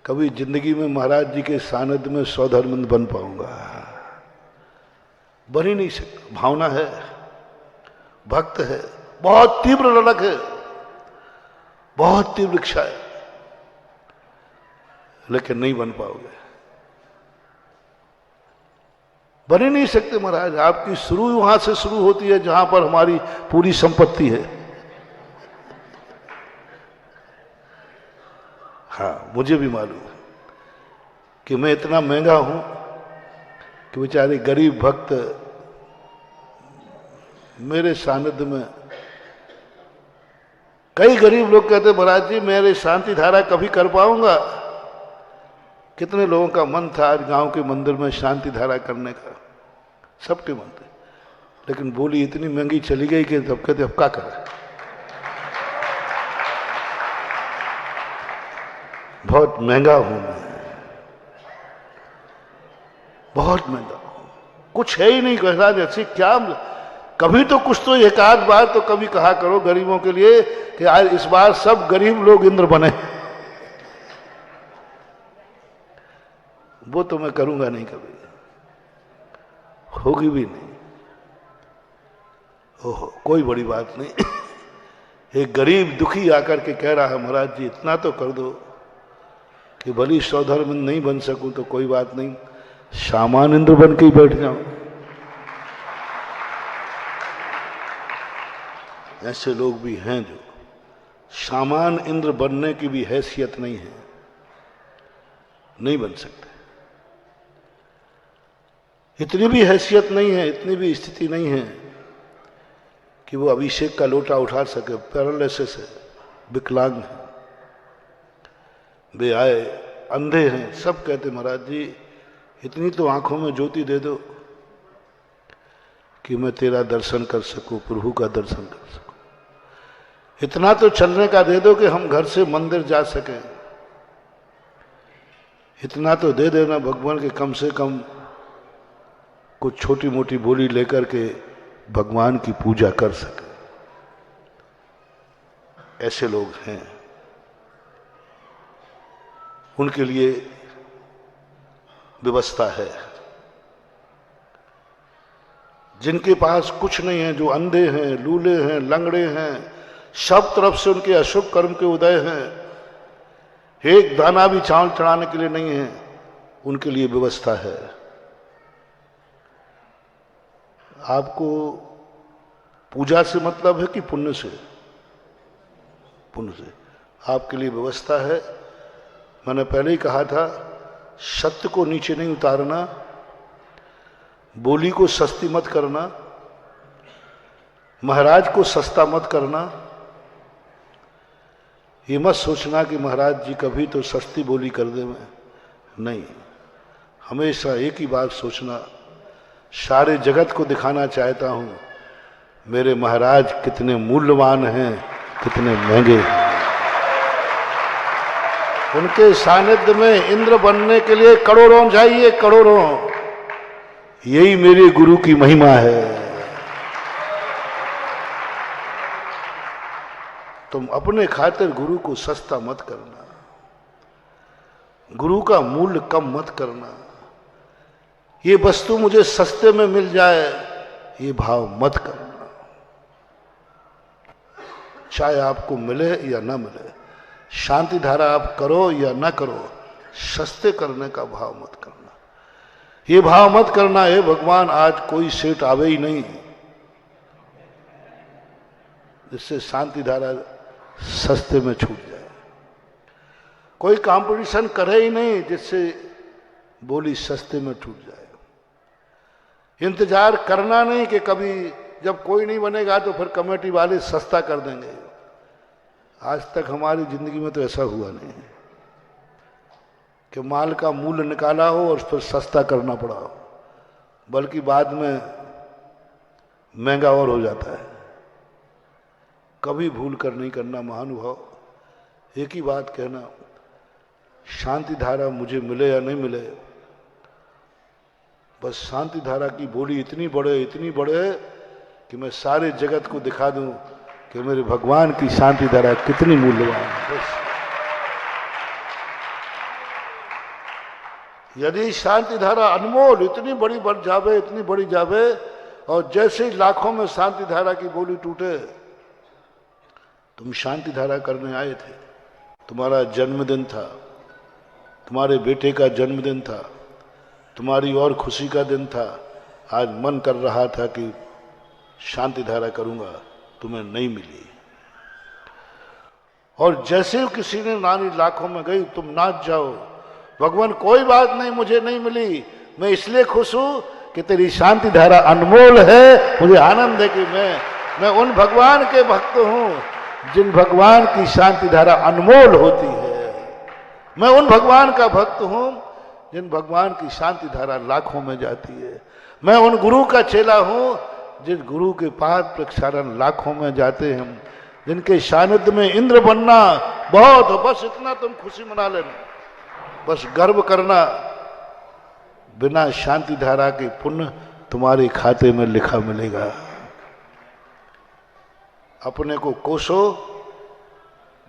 कभी जिंदगी में महाराज जी के सानिध्य में सौधर्मंद बन पाऊंगा। बन ही नहीं सकता, भावना है, भक्त है, बहुत तीव्र ललक है, बहुत तीव्र इच्छा है, लेकिन नहीं बन पाओगे, बन ही नहीं सकते महाराज। आपकी शुरू वहां से शुरू होती है जहां पर हमारी पूरी संपत्ति है। हाँ मुझे भी मालूम है कि मैं इतना महंगा हूं कि बेचारे गरीब भक्त मेरे सानिध्य में, कई गरीब लोग कहते महाराज जी मेरे शांति धारा कभी कर पाऊंगा। कितने लोगों का मन था आज गांव के मंदिर में शांति धारा करने का, सबके मन थे, लेकिन बोली इतनी महंगी चली गई कि तब कहते अब क्या करें। बहुत महंगा हूं मैं, बहुत महंगा हूं, कुछ है ही नहीं कहना जैसे क्या। कभी तो कुछ तो एक आध बार तो कभी कहा करो गरीबों के लिए कि आज इस बार सब गरीब लोग इंद्र बने। वो तो मैं करूंगा नहीं, कभी होगी भी नहीं। ओहो कोई बड़ी बात नहीं। एक गरीब दुखी आकर के कह रहा है महाराज जी इतना तो कर दो कि भली सौधर्म नहीं बन सकूं तो कोई बात नहीं, सामान्य इंद्र बन के ही बैठ जाऊं। ऐसे लोग भी हैं जो सामान इंद्र बनने की भी हैसियत नहीं है, नहीं बन सकते। इतनी भी हैसियत नहीं है, इतनी भी स्थिति नहीं है कि वो अभिषेक का लोटा उठा सके। पैरालिसिस है, विकलांग है, वे आए, अंधे हैं, सब कहते महाराज जी इतनी तो आंखों में ज्योति दे दो कि मैं तेरा दर्शन कर सकूं, प्रभु का दर्शन कर सकूं। इतना तो चलने का दे दो कि हम घर से मंदिर जा सकें। इतना तो दे देना भगवान के कम से कम कुछ छोटी मोटी बोली लेकर के भगवान की पूजा कर सके। ऐसे लोग हैं, उनके लिए व्यवस्था है। जिनके पास कुछ नहीं है, जो अंधे हैं, लूले हैं, लंगड़े हैं, सब तरफ से उनके अशुभ कर्म के उदय हैं, एक दाना भी चावल चढ़ाने के लिए नहीं है, उनके लिए व्यवस्था है। आपको पूजा से मतलब है कि पुण्य से? पुण्य से। आपके लिए व्यवस्था है। मैंने पहले ही कहा था, सत्य को नीचे नहीं उतारना, बोली को सस्ती मत करना, महाराज को सस्ता मत करना। ये मत सोचना कि महाराज जी कभी तो सस्ती बोली कर दे। मैं नहीं, हमेशा एक ही बात सोचना, सारे जगत को दिखाना चाहता हूं मेरे महाराज कितने मूल्यवान हैं, कितने महंगे हैं। उनके सानिध्य में इंद्र बनने के लिए करोड़ों जाइए, करोड़ों। यही मेरे गुरु की महिमा है। तुम अपने खातिर गुरु को सस्ता मत करना, गुरु का मूल्य कम मत करना। ये वस्तु मुझे सस्ते में मिल जाए, ये भाव मत करना। चाहे आपको मिले या ना मिले, शांति धारा आप करो या ना करो, सस्ते करने का भाव मत करना। ये भाव मत करना है भगवान आज कोई सेठ आवे ही नहीं जिससे शांति धारा सस्ते में छूट जाए, कोई कंपटीशन करे ही नहीं जिससे बोली सस्ते में छूट जाए। इंतजार करना नहीं कि कभी जब कोई नहीं बनेगा तो फिर कमेटी वाले सस्ता कर देंगे। आज तक हमारी जिंदगी में तो ऐसा हुआ नहीं है कि माल का मूल्य निकाला हो और फिर सस्ता करना पड़ा हो, बल्कि बाद में महंगा और हो जाता है। कभी भूल कर नहीं करना महानुभाव। एक ही बात कहना, शांति धारा मुझे मिले या नहीं मिले, बस शांति धारा की बोली इतनी बढ़े कि मैं सारे जगत को दिखा दूं कि मेरे भगवान की शांति धारा कितनी मूल्यवान है। बस यदि शांति धारा अनमोल इतनी बड़ी बढ़ जावे, इतनी बड़ी जावे, और जैसे ही लाखों में शांति धारा की बोली टूटे, तुम शांति धारा करने आए थे, तुम्हारा जन्मदिन था, तुम्हारे बेटे का जन्मदिन था, तुम्हारी और खुशी का दिन था, आज मन कर रहा था कि शांति धारा करूंगा, तुम्हें नहीं मिली। और जैसे किसी ने नानी लाखों में गई, तुम नाच जाओ, भगवान कोई बात नहीं मुझे नहीं मिली, मैं इसलिए खुश हूं कि तेरी शांति धारा अनमोल है। मुझे आनंद है कि मैं उन भगवान के भक्त हूं जिन भगवान की शांति धारा अनमोल होती है। मैं उन भगवान का भक्त हूं जिन भगवान की शांति धारा लाखों में जाती है। मैं उन गुरु का चेला हूं जिन गुरु के पाद प्रक्षालन लाखों में जाते हैं, जिनके सानिध्य में इंद्र बनना बहुत हो। बस इतना तुम खुशी मना लेना, बस गर्व करना, बिना शांति धारा के पुण्य तुम्हारे खाते में लिखा मिलेगा। अपने को कोसो,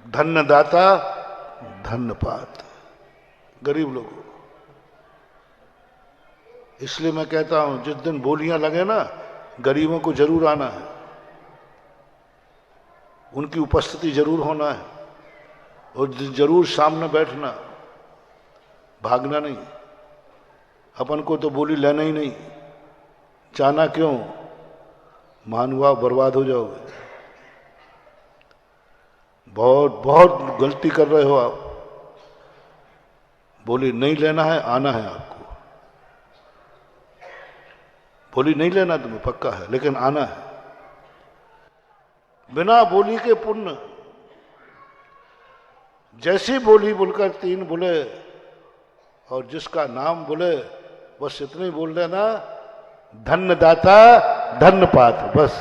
धन्य दाता धन्य पात। गरीब लोगों, इसलिए मैं कहता हूं जिस दिन बोलियां लगे ना, गरीबों को जरूर आना है, उनकी उपस्थिति जरूर होना है, और जरूर सामने बैठना, भागना नहीं। अपन को तो बोली लेना ही नहीं, जाना क्यों, महानुभाव बर्बाद हो जाओगे। बहुत बहुत गलती कर रहे हो आप। बोली नहीं लेना है, आना है आपको। बोली नहीं लेना तुम्हें, पक्का है, लेकिन आना है। बिना बोली के पुण्य। जैसी बोली बोलकर 3 बोले और जिसका नाम बोले बस इतने बोल देना, धन्य दाता धन्य पात्र। बस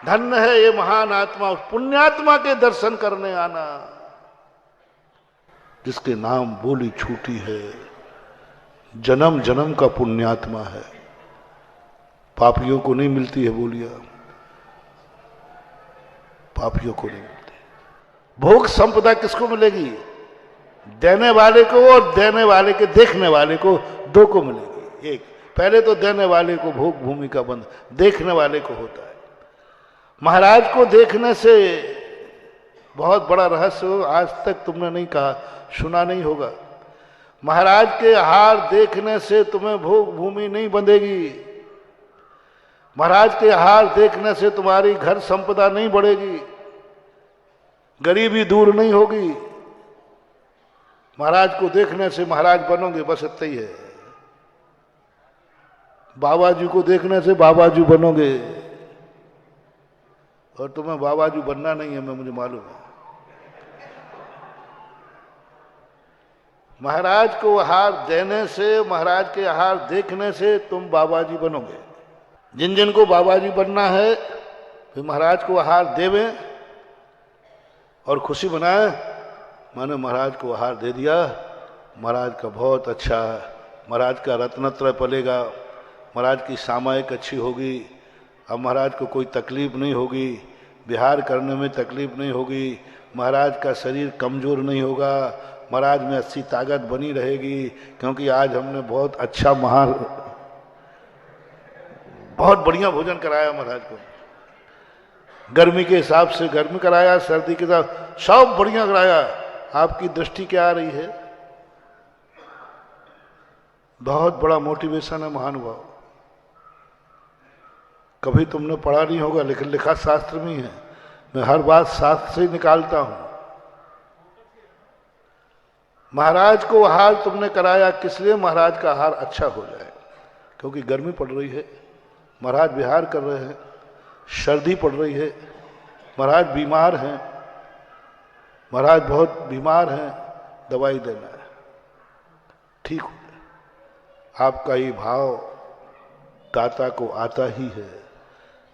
धन्य है ये महान आत्मा, उस पुण्यात्मा के दर्शन करने आना जिसके नाम बोली छूटी है। जन्म जन्म का पुण्यात्मा है। पापियों को नहीं मिलती है बोलियां, पापियों को नहीं मिलती। भोग संपदा किसको मिलेगी? देने वाले को और देने वाले के देखने वाले को, 2 को मिलेगी। एक पहले तो देने वाले को भोग भूमि का बंध, देखने वाले को होता है। महाराज को देखने से बहुत बड़ा रहस्य आज तक तुमने नहीं कहा, सुना नहीं होगा। महाराज के हार देखने से तुम्हें भोग भूमि नहीं बंधेगी। महाराज के हार देखने से तुम्हारी घर संपदा नहीं बढ़ेगी, गरीबी दूर नहीं होगी। महाराज को देखने से महाराज बनोगे, बस इतना ही है। बाबा जी को देखने से बाबा जी बनोगे, और तुम्हें बाबा जी बनना नहीं है, मैं मुझे मालूम है। महाराज को आहार देने से, महाराज के आहार देखने से तुम बाबा जी बनोगे। जिन जिन को बाबा जी बनना है फिर महाराज को आहार देवे और खुशी बनाए। मैंने महाराज को आहार दे दिया, महाराज का बहुत अच्छा है, महाराज का रत्नत्रय पलेगा, महाराज की सामायिक अच्छी होगी, अब महाराज को कोई तकलीफ नहीं होगी, विहार करने में तकलीफ नहीं होगी, महाराज का शरीर कमजोर नहीं होगा, महाराज में अच्छी ताकत बनी रहेगी, क्योंकि आज हमने बहुत अच्छा बहुत बढ़िया भोजन कराया महाराज को। गर्मी के हिसाब से गर्मी कराया, सर्दी के हिसाब सब बढ़िया कराया। आपकी दृष्टि क्या आ रही है? बहुत बड़ा मोटिवेशन है महानुभाव। कभी तुमने पढ़ा नहीं होगा, लेकिन लिखा शास्त्र में ही है। मैं हर बात शास्त्र से ही निकालता हूं। महाराज को आहार तुमने कराया किस लिए? महाराज का आहार अच्छा हो जाए, क्योंकि गर्मी पड़ रही है, महाराज विहार कर रहे हैं, सर्दी पड़ रही है, महाराज बीमार हैं, महाराज बहुत बीमार हैं, दवाई देना है, ठीक हो जाए। आपका ये भाव दाता को आता ही है,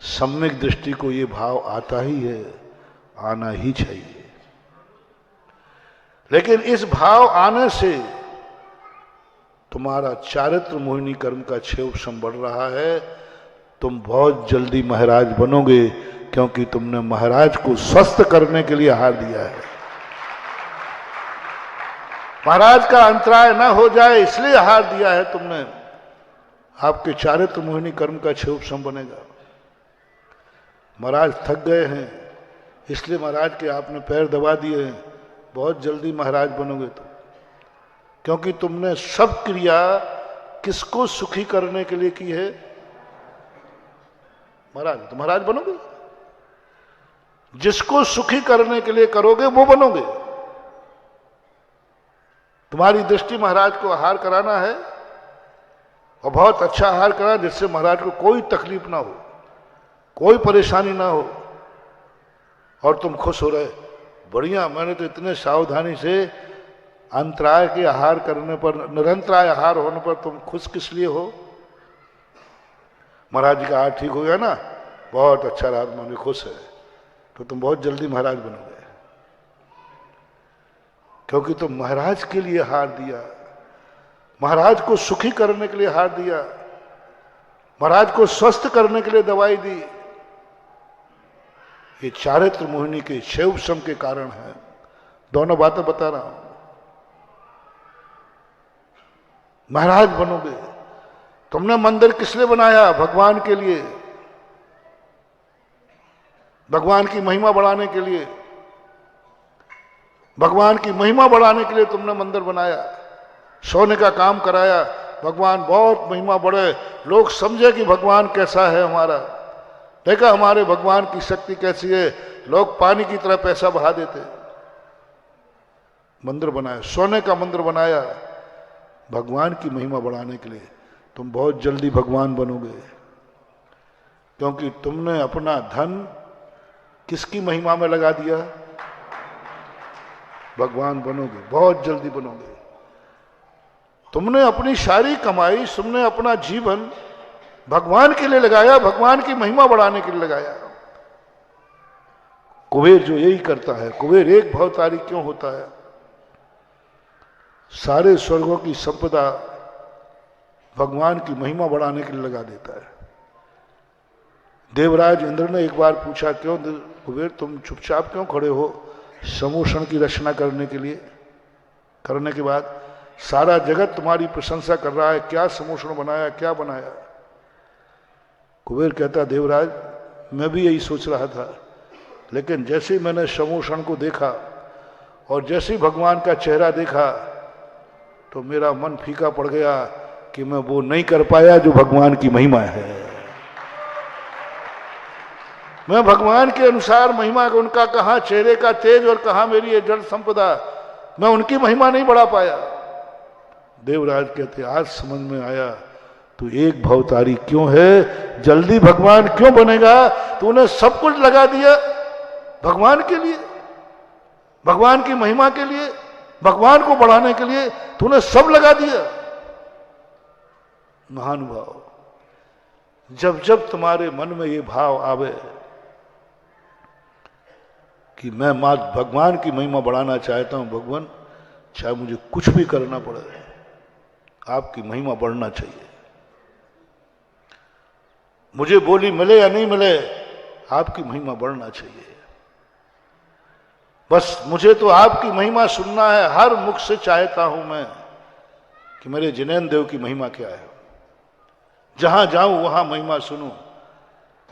सम्यक दृष्टि को ये भाव आता ही है, आना ही चाहिए। लेकिन इस भाव आने से तुम्हारा चारित्र मोहिनी कर्म का क्षेम बढ़ रहा है। तुम बहुत जल्दी महाराज बनोगे, क्योंकि तुमने महाराज को स्वस्थ करने के लिए आहार दिया है। महाराज का अंतराय ना हो जाए इसलिए आहार दिया है तुमने। आपके चारित्र मोहिनी कर्म का क्षेम बनेगा। महाराज थक गए हैं, इसलिए महाराज के आपने पैर दबा दिए हैं। बहुत जल्दी महाराज बनोगे तुम, क्योंकि तुमने सब क्रिया किसको सुखी करने के लिए की है? महाराज। तो महाराज बनोगे। जिसको सुखी करने के लिए करोगे वो बनोगे। तुम्हारी दृष्टि महाराज को आहार कराना है, और बहुत अच्छा आहार करा जिससे महाराज को कोई तकलीफ ना हो, कोई परेशानी ना हो, और तुम खुश हो रहे। बढ़िया। मैंने तो इतने सावधानी से अंतराय के आहार करने पर, निरंतराय आहार होने पर तुम खुश किस लिए हो? महाराज जी का आहार ठीक हो गया ना, बहुत अच्छा रहा, मन खुश है, तो तुम बहुत जल्दी महाराज बनोगे, क्योंकि तुम महाराज के लिए आहार दिया, महाराज को सुखी करने के लिए आहार दिया, महाराज को स्वस्थ करने के लिए दवाई दी। ये चारित्र मोहिनी के क्षेम के कारण है। दोनों बातें बता रहा हूं। महाराज बनोगे। तुमने मंदिर किस लिए बनाया? भगवान के लिए, भगवान की महिमा बढ़ाने के लिए। भगवान की महिमा बढ़ाने के लिए तुमने मंदिर बनाया, सोने का काम कराया। भगवान बहुत महिमा बढ़े, लोग समझे कि भगवान कैसा है हमारा। देखा हमारे भगवान की शक्ति कैसी है, लोग पानी की तरह पैसा बहा देते। मंदिर बनाया, सोने का मंदिर बनाया भगवान की महिमा बढ़ाने के लिए। तुम बहुत जल्दी भगवान बनोगे, क्योंकि तुमने अपना धन किसकी महिमा में लगा दिया? भगवान बनोगे, बहुत जल्दी बनोगे। तुमने अपनी सारी कमाई, तुमने अपना जीवन भगवान के लिए लगाया, भगवान की महिमा बढ़ाने के लिए लगाया। कुबेर जो यही करता है, कुबेर एक भवतारी क्यों होता है? सारे स्वर्गों की संपदा भगवान की महिमा बढ़ाने के लिए लगा देता है। देवराज इंद्र ने एक बार पूछा, क्यों कुबेर तुम चुपचाप क्यों खड़े हो समूषण की रचना करने के लिए? करने के बाद सारा जगत तुम्हारी प्रशंसा कर रहा है, क्या समूषण बनाया, क्या बनाया? कुबेर कहता, देवराज मैं भी यही सोच रहा था, लेकिन जैसे ही मैंने समूषण को देखा और जैसे ही भगवान का चेहरा देखा तो मेरा मन फीका पड़ गया कि मैं वो नहीं कर पाया जो भगवान की महिमा है। मैं भगवान के अनुसार महिमा, उनका कहाँ चेहरे का तेज और कहाँ मेरी ये जड़ संपदा, मैं उनकी महिमा नहीं बढ़ा पाया। देवराज कहते, आज समझ में आया तू एक भवतारी क्यों है, जल्दी भगवान क्यों बनेगा? तूने सब कुछ लगा दिया भगवान के लिए, भगवान की महिमा के लिए, भगवान को बढ़ाने के लिए तूने सब लगा दिया। महानुभाव, जब जब तुम्हारे मन में ये भाव आवे कि मैं भगवान की महिमा बढ़ाना चाहता हूं, भगवान चाहे मुझे कुछ भी करना पड़े, आपकी महिमा बढ़ना चाहिए। मुझे बोली मिले या नहीं मिले, आपकी महिमा बढ़ना चाहिए। बस मुझे तो आपकी महिमा सुनना है। हर मुख से चाहता हूं मैं कि मेरे जिनेन्द्र देव की महिमा क्या है, जहां जाऊं वहां महिमा सुनूं।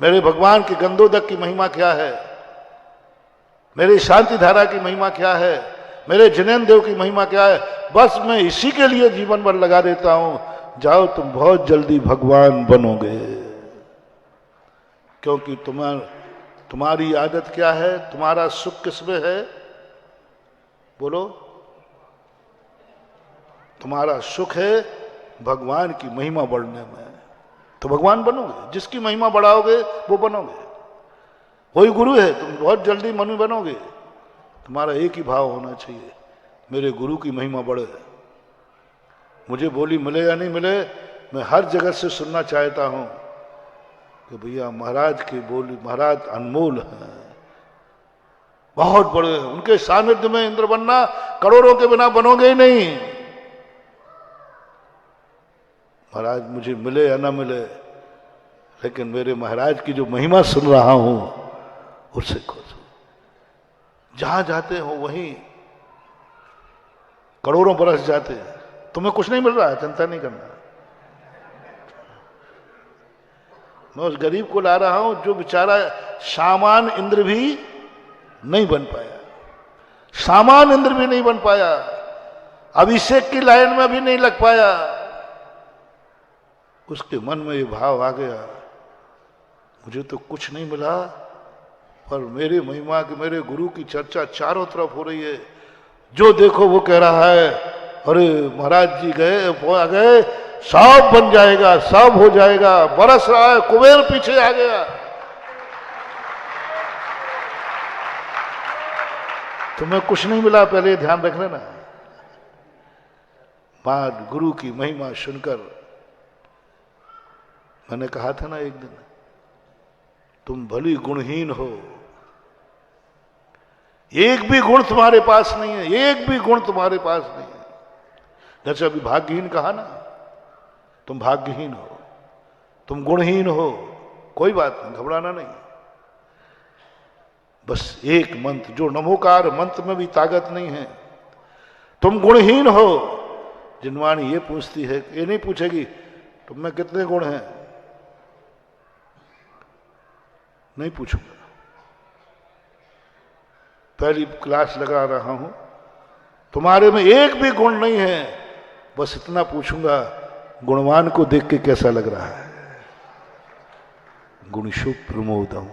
मेरे भगवान के गंधोदक की महिमा क्या है, मेरे शांति धारा की महिमा क्या है, मेरे जिनेन्द्र देव की महिमा क्या है। बस मैं इसी के लिए जीवन भर लगा देता हूं। जाओ, तुम बहुत जल्दी भगवान बनोगे। क्योंकि तुम्हारी आदत क्या है, तुम्हारा सुख किसमें है? बोलो। तुम्हारा सुख है भगवान की महिमा बढ़ने में, तो भगवान बनोगे। जिसकी महिमा बढ़ाओगे वो बनोगे। कोई गुरु है, तुम बहुत जल्दी मनु बनोगे। तुम्हारा एक ही भाव होना चाहिए, मेरे गुरु की महिमा बढ़े। मुझे बोली मिले या नहीं मिले, मैं हर जगह से सुनना चाहता हूं कि भैया महाराज की बोली, महाराज अनमोल हैं, बहुत बड़े हैं। उनके सानिध्य में इंद्र बनना करोड़ों के बिना बनोगे ही नहीं। महाराज मुझे मिले या ना मिले, लेकिन मेरे महाराज की जो महिमा सुन रहा हूं उससे खुश हूं। जहां जाते हो वहीं करोड़ों बरस जाते हैं, तुम्हें कुछ नहीं मिल रहा है, चिंता नहीं करना। मैं उस गरीब को ला रहा हूं जो बेचारा सामान इंद्र भी नहीं बन पाया, सामान इंद्र भी नहीं बन पाया, अभिषेक की लाइन में भी नहीं लग पाया। उसके मन में ये भाव आ गया, मुझे तो कुछ नहीं मिला, पर मेरे महिमा की, मेरे गुरु की चर्चा चारों तरफ हो रही है। जो देखो वो कह रहा है, अरे महाराज जी गए, वो आ गए, सब बन जाएगा, सब हो जाएगा। बरस रहा है, कुबेर पीछे आ गया। तुम्हें कुछ नहीं मिला, पहले ध्यान रख लेना। बाद गुरु की महिमा सुनकर मैंने कहा था ना एक दिन, तुम भली गुणहीन हो, एक भी गुण तुम्हारे पास नहीं है, एक भी गुण तुम्हारे पास नहीं है। जैसे अभी भाग्यहीन कहा ना, तुम भाग्यहीन हो, तुम गुणहीन हो, कोई बात नहीं, घबराना नहीं। बस एक मंत्र, जो नमोकार मंत्र में भी ताकत नहीं है। तुम गुणहीन हो। जिनवाणी ये पूछती है, ये नहीं पूछेगी तुम में कितने गुण हैं, नहीं पूछूंगा। पहली क्लास लगा रहा हूं, तुम्हारे में एक भी गुण नहीं है, बस इतना पूछूंगा, गुणवान को देख के कैसा लग रहा है? गुणेषु प्रमोदम।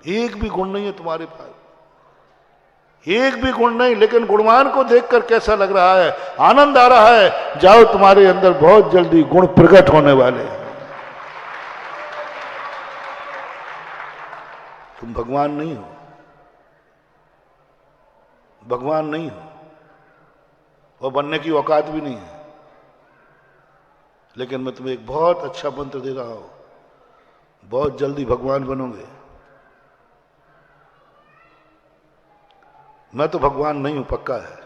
एक भी गुण नहीं है तुम्हारे पास, एक भी गुण नहीं, लेकिन गुणवान को देखकर कैसा लग रहा है, आनंद आ रहा है। जाओ, तुम्हारे अंदर बहुत जल्दी गुण प्रकट होने वाले हैं। तुम भगवान नहीं हो, भगवान नहीं हो, और बनने की औकात भी नहीं है। लेकिन मैं तुम्हें एक बहुत अच्छा मंत्र दे रहा हूं, बहुत जल्दी भगवान बनोगे। मैं तो भगवान नहीं हूं, पक्का है,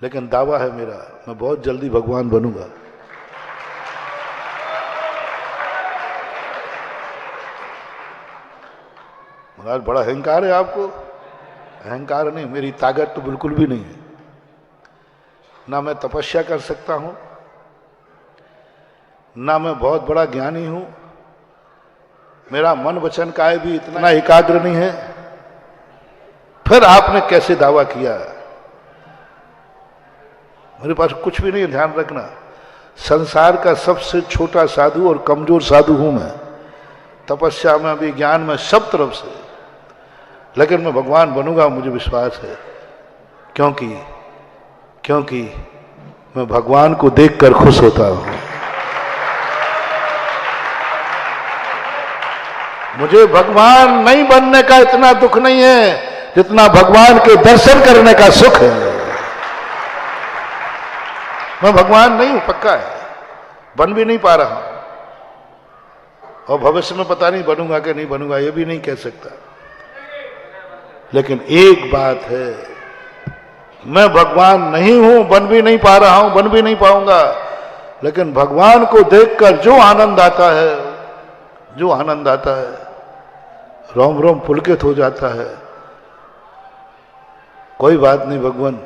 लेकिन दावा है मेरा, मैं बहुत जल्दी भगवान बनूंगा। महाराज, बड़ा अहंकार है आपको। अहंकार नहीं, मेरी ताकत तो बिल्कुल भी नहीं है। ना मैं तपस्या कर सकता हूं, ना मैं बहुत बड़ा ज्ञानी हूं। मेरा मन वचन काय भी इतना एकाग्र नहीं है। फिर आपने कैसे दावा किया? मेरे पास कुछ भी नहीं है, ध्यान रखना। संसार का सबसे छोटा साधु और कमजोर साधु हूं मैं, तपस्या में भी, ज्ञान में, सब तरफ से। लेकिन मैं भगवान बनूंगा, मुझे विश्वास है। क्योंकि मैं भगवान को देखकर खुश होता हूं। मुझे भगवान नहीं बनने का इतना दुख नहीं है जितना भगवान के दर्शन करने का सुख है। मैं भगवान नहीं हूं, पक्का है, बन भी नहीं पा रहा हूं, और भविष्य में पता नहीं बनूंगा कि नहीं बनूंगा, ये भी नहीं कह सकता। लेकिन एक बात है, मैं भगवान नहीं हूं, बन भी नहीं पा रहा हूं, बन भी नहीं पाऊंगा। लेकिन भगवान को देखकर जो आनंद आता है, जो आनंद आता है, रोम रोम पुलकित हो जाता है। कोई बात नहीं भगवान,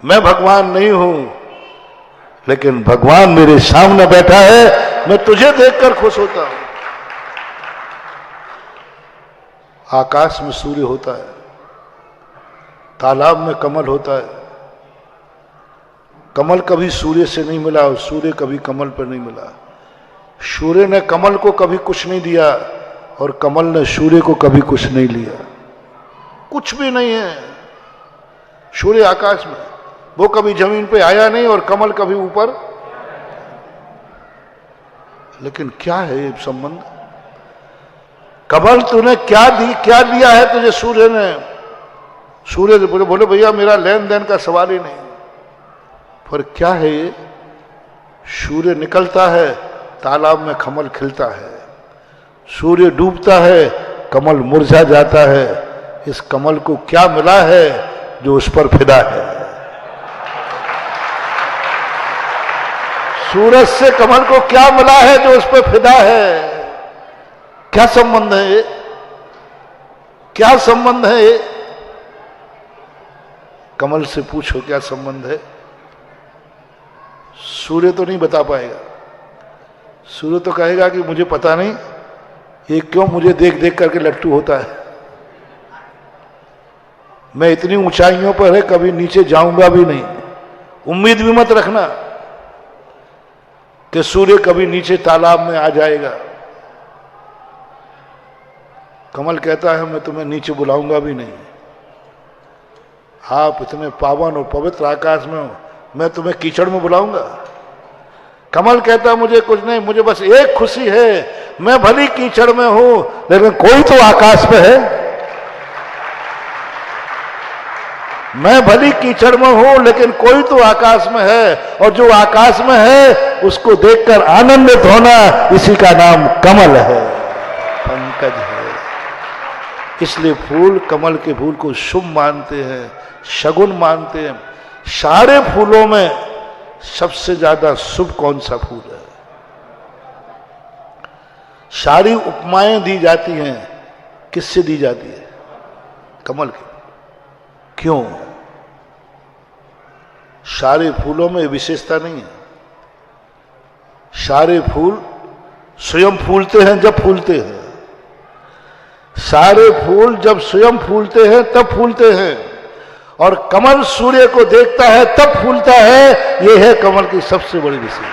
मैं भगवान नहीं हूं, लेकिन भगवान मेरे सामने बैठा है, मैं तुझे देखकर खुश होता हूं। आकाश में सूर्य होता है, तालाब में कमल होता है। कमल कभी सूर्य से नहीं मिला और सूर्य कभी कमल पर नहीं मिला। सूर्य ने कमल को कभी कुछ नहीं दिया और कमल ने सूर्य को कभी कुछ नहीं लिया। कुछ भी नहीं है। सूर्य आकाश में, वो कभी जमीन पे आया नहीं और कमल कभी ऊपर। लेकिन क्या है ये संबंध? कमल तूने क्या दिया है तुझे सूर्य ने? सूर्य बोले भैया मेरा लेन देन का सवाल ही नहीं। पर क्या है ये? सूर्य निकलता है, तालाब में कमल खिलता है। सूर्य डूबता है, कमल मुरझा जाता है। इस कमल को क्या मिला है जो उस पर फिदा है? सूरज से कमल को क्या मिला है जो उस पर फिदा है? क्या संबंध है ये? क्या संबंध है ये? कमल से पूछो क्या संबंध है। सूर्य तो नहीं बता पाएगा। सूर्य तो कहेगा कि मुझे पता नहीं, ये क्यों मुझे देख देख करके लट्टू होता है। मैं इतनी ऊंचाइयों पर है, कभी नीचे जाऊंगा भी नहीं। उम्मीद भी मत रखना कि सूर्य कभी नीचे तालाब में आ जाएगा। कमल कहता है मैं तुम्हें नीचे बुलाऊंगा भी नहीं। आप इतने पावन और पवित्र आकाश में हो, मैं तुम्हें कीचड़ में बुलाऊंगा? कमल कहता मुझे कुछ नहीं, मुझे बस एक खुशी है, मैं भली कीचड़ में हूं लेकिन कोई तो आकाश में है। मैं भली कीचड़ में हूं लेकिन कोई तो आकाश में है, और जो आकाश में है उसको देखकर आनंदित होना, इसी का नाम कमल है, पंकज है। इसलिए फूल, कमल के फूल को शुभ मानते हैं, शगुन मानते हैं। सारे फूलों में सबसे ज्यादा शुभ कौन सा फूल है? सारी उपमाएं दी जाती हैं, किससे दी जाती है? कमल की। क्यों? सारे फूलों में विशेषता नहीं है। सारे फूल स्वयं फूलते हैं जब फूलते हैं। सारे फूल जब स्वयं फूलते हैं तब फूलते हैं, और कमल सूर्य को देखता है तब फूलता है। यह है कमल की सबसे बड़ी विशेषता।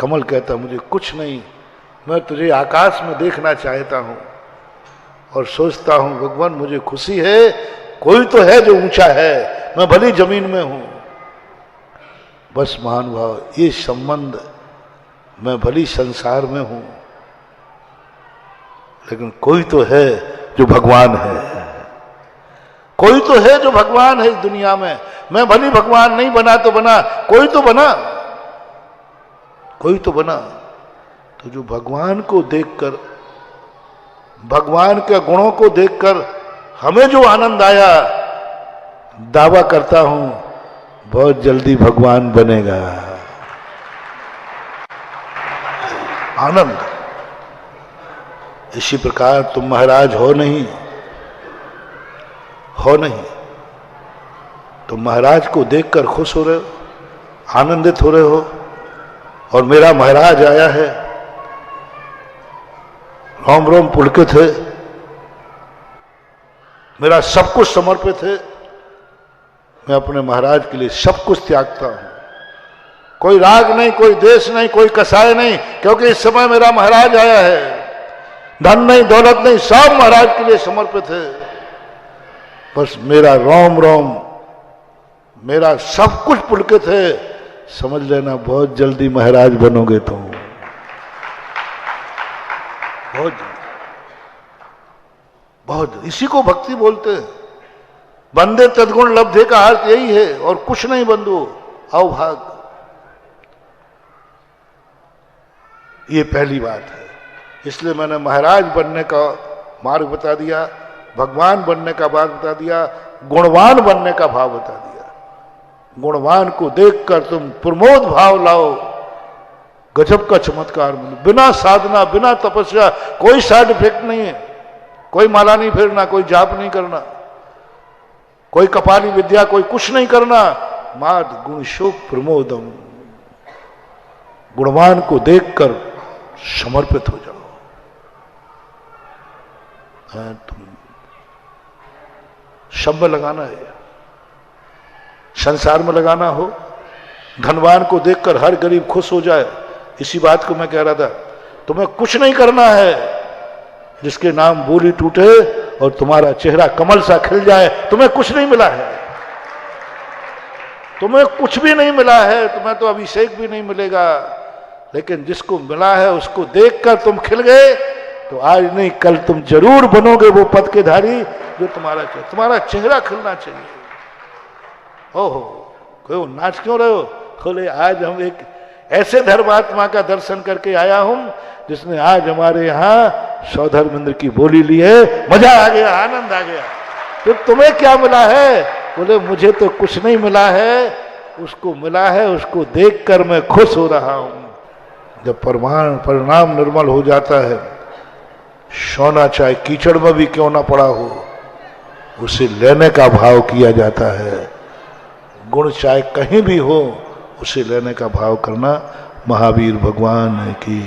कमल कहता मुझे कुछ नहीं, मैं तुझे आकाश में देखना चाहता हूं और सोचता हूं भगवान मुझे खुशी है, कोई तो है जो ऊंचा है, मैं भली जमीन में हूं। बस महानुभाव ये संबंध, मैं भली संसार में हूं लेकिन कोई तो है जो भगवान है, कोई तो है जो भगवान है इस दुनिया में। मैं भली भगवान नहीं बना तो बना, कोई तो बना, कोई तो बना। तो जो भगवान को देखकर, भगवान के गुणों को देखकर हमें जो आनंद आया, दावा करता हूं बहुत जल्दी भगवान बनेगा। आनंद। इसी प्रकार तुम महाराज हो नहीं, हो नहीं, तुम महाराज को देखकर खुश हो रहे हो, आनंदित हो रहे हो। और मेरा महाराज आया है, रोम रोम पुलकित है, मेरा सब कुछ समर्पित है। मैं अपने महाराज के लिए सब कुछ त्यागता हूं, कोई राग नहीं, कोई द्वेष नहीं, कोई कसाय नहीं, क्योंकि इस समय मेरा महाराज आया है। धन नहीं, दौलत नहीं, सब महाराज के लिए समर्पित है। बस मेरा रोम रोम, मेरा सब कुछ पुलकित है। समझ लेना बहुत जल्दी महाराज बनोगे तुम, बहुत जल्दी, बहुत। इसी को भक्ति बोलते हैं। बंदे तद्गुण लब्धे का अर्थ यही है और कुछ नहीं बंधु, आओ भाग। ये पहली बात है। इसलिए मैंने महाराज बनने का मार्ग बता दिया, भगवान बनने का बात बता दिया, गुणवान बनने का भाव बता दिया। गुणवान को देखकर तुम प्रमोद भाव लाओ, गजब का चमत्कार मिले। बिना साधना, बिना तपस्या, कोई साइड इफेक्ट नहीं है। कोई माला नहीं फेरना, कोई जाप नहीं करना, कोई कपाली विद्या, कोई कुछ नहीं करना। माद गुण शोक प्रमोदम। गुणवान को देखकर समर्पित हो जाओ। तुम सब में लगाना है, संसार में लगाना हो। धनवान को देखकर हर गरीब खुश हो जाए, इसी बात को मैं कह रहा था। तुम्हें कुछ नहीं करना है, जिसके नाम बोली टूटे और तुम्हारा चेहरा कमल सा खिल जाए। तुम्हें कुछ नहीं मिला है, तुम्हें कुछ भी नहीं मिला है, तुम्हें तो अभिषेक भी नहीं मिलेगा, लेकिन जिसको मिला है उसको देखकर तुम खिल गए, तो आज नहीं कल तुम जरूर बनोगे वो पद के धारी जो तुम्हारा चेहरा खिलना चाहिए। ओहो, क्यों नाच क्यों रहे हो? बोले आज हम एक ऐसे धर्मात्मा का दर्शन करके आया हूं जिसने आज हमारे यहाँ सौधर्मेंद्र की बोली ली है। मजा आ गया, आनंद आ गया। तो तुम्हें क्या मिला है? बोले मुझे तो कुछ नहीं मिला है, उसको मिला है, उसको देखकर मैं खुश हो रहा हूं। जब परिणाम निर्मल हो जाता है, सोना चाहे कीचड़ में भी क्यों ना पड़ा हो, उसे लेने का भाव किया जाता है। गुण चाहे कहीं भी हो, उसे लेने का भाव करना महावीर भगवान की।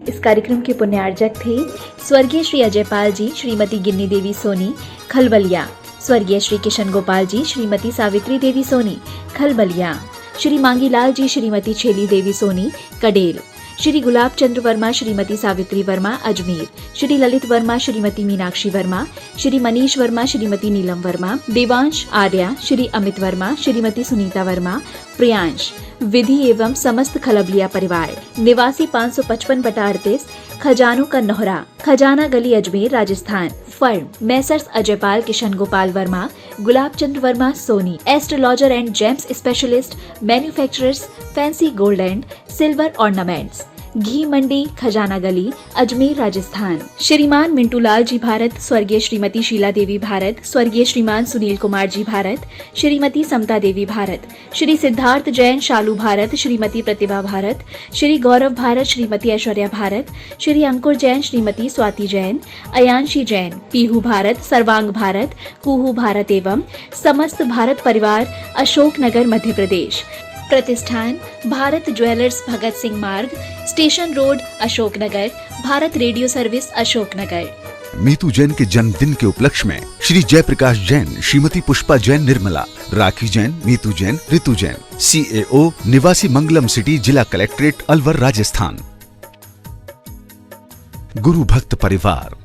इस कार्यक्रम के पुण्यार्जक थे स्वर्गीय श्री अजयपाल जी, श्रीमती गिन्नी देवी सोनी, खलबलिया। स्वर्गीय श्री किशन गोपाल जी, श्रीमती सावित्री देवी सोनी, खलबलिया। श्री मांगीलाल जी, श्रीमती छेली देवी सोनी, कडेल। श्री गुलाब चंद्र वर्मा, श्रीमती सावित्री वर्मा, अजमेर। श्री ललित वर्मा, श्रीमती मीनाक्षी वर्मा। श्री मनीष वर्मा, श्रीमती नीलम वर्मा। देवांश आर्या, श्री अमित वर्मा, श्रीमती सुनीता वर्मा, प्रियांश। विधि एवं समस्त खलबलिया परिवार, निवासी 555/38, खजानों का नोहरा, Khajana Gali, Ajmer, Rajasthan. Firm messrs Ajaypal Kishan Gopal Verma, Gulab Chandra Verma Soni, astrologer and gems specialist, manufacturers, fancy gold and silver ornaments. Ghee Mandi, Khajana Gali, Ajmer, Rajasthan. श्रीमान मिंटू लाल जी भारत, स्वर्गीय श्रीमती शीला देवी भारत, स्वर्गीय श्रीमान सुनील कुमार जी भारत, श्रीमती समता देवी भारत। श्री सिद्धार्थ जैन, शालू भारत, श्रीमती प्रतिभा भारत, श्री गौरव भारत, श्रीमती ऐश्वर्या भारत, श्री अंकुर जैन, श्रीमती स्वाति जैन, अयांशी जैन, पीहू भारत, सर्वांग भारत, कुहू भारत एवं समस्त भारत परिवार, अशोकनगर, मध्य प्रदेश। प्रतिष्ठान भारत ज्वेलर्स, भगत सिंह मार्ग, station road, Ashoknagar. Bharat radio service, Ashoknagar. Meetu Jain के जन्मदिन के उपलक्ष्य में श्री जयप्रकाश जैन, श्रीमती पुष्पा जैन निर्मला, राखी जैन, मीतू जैन, ऋतु जैन, CAO, निवासी मंगलम सिटी, जिला कलेक्ट्रेट, अलवर, राजस्थान। गुरु भक्त परिवार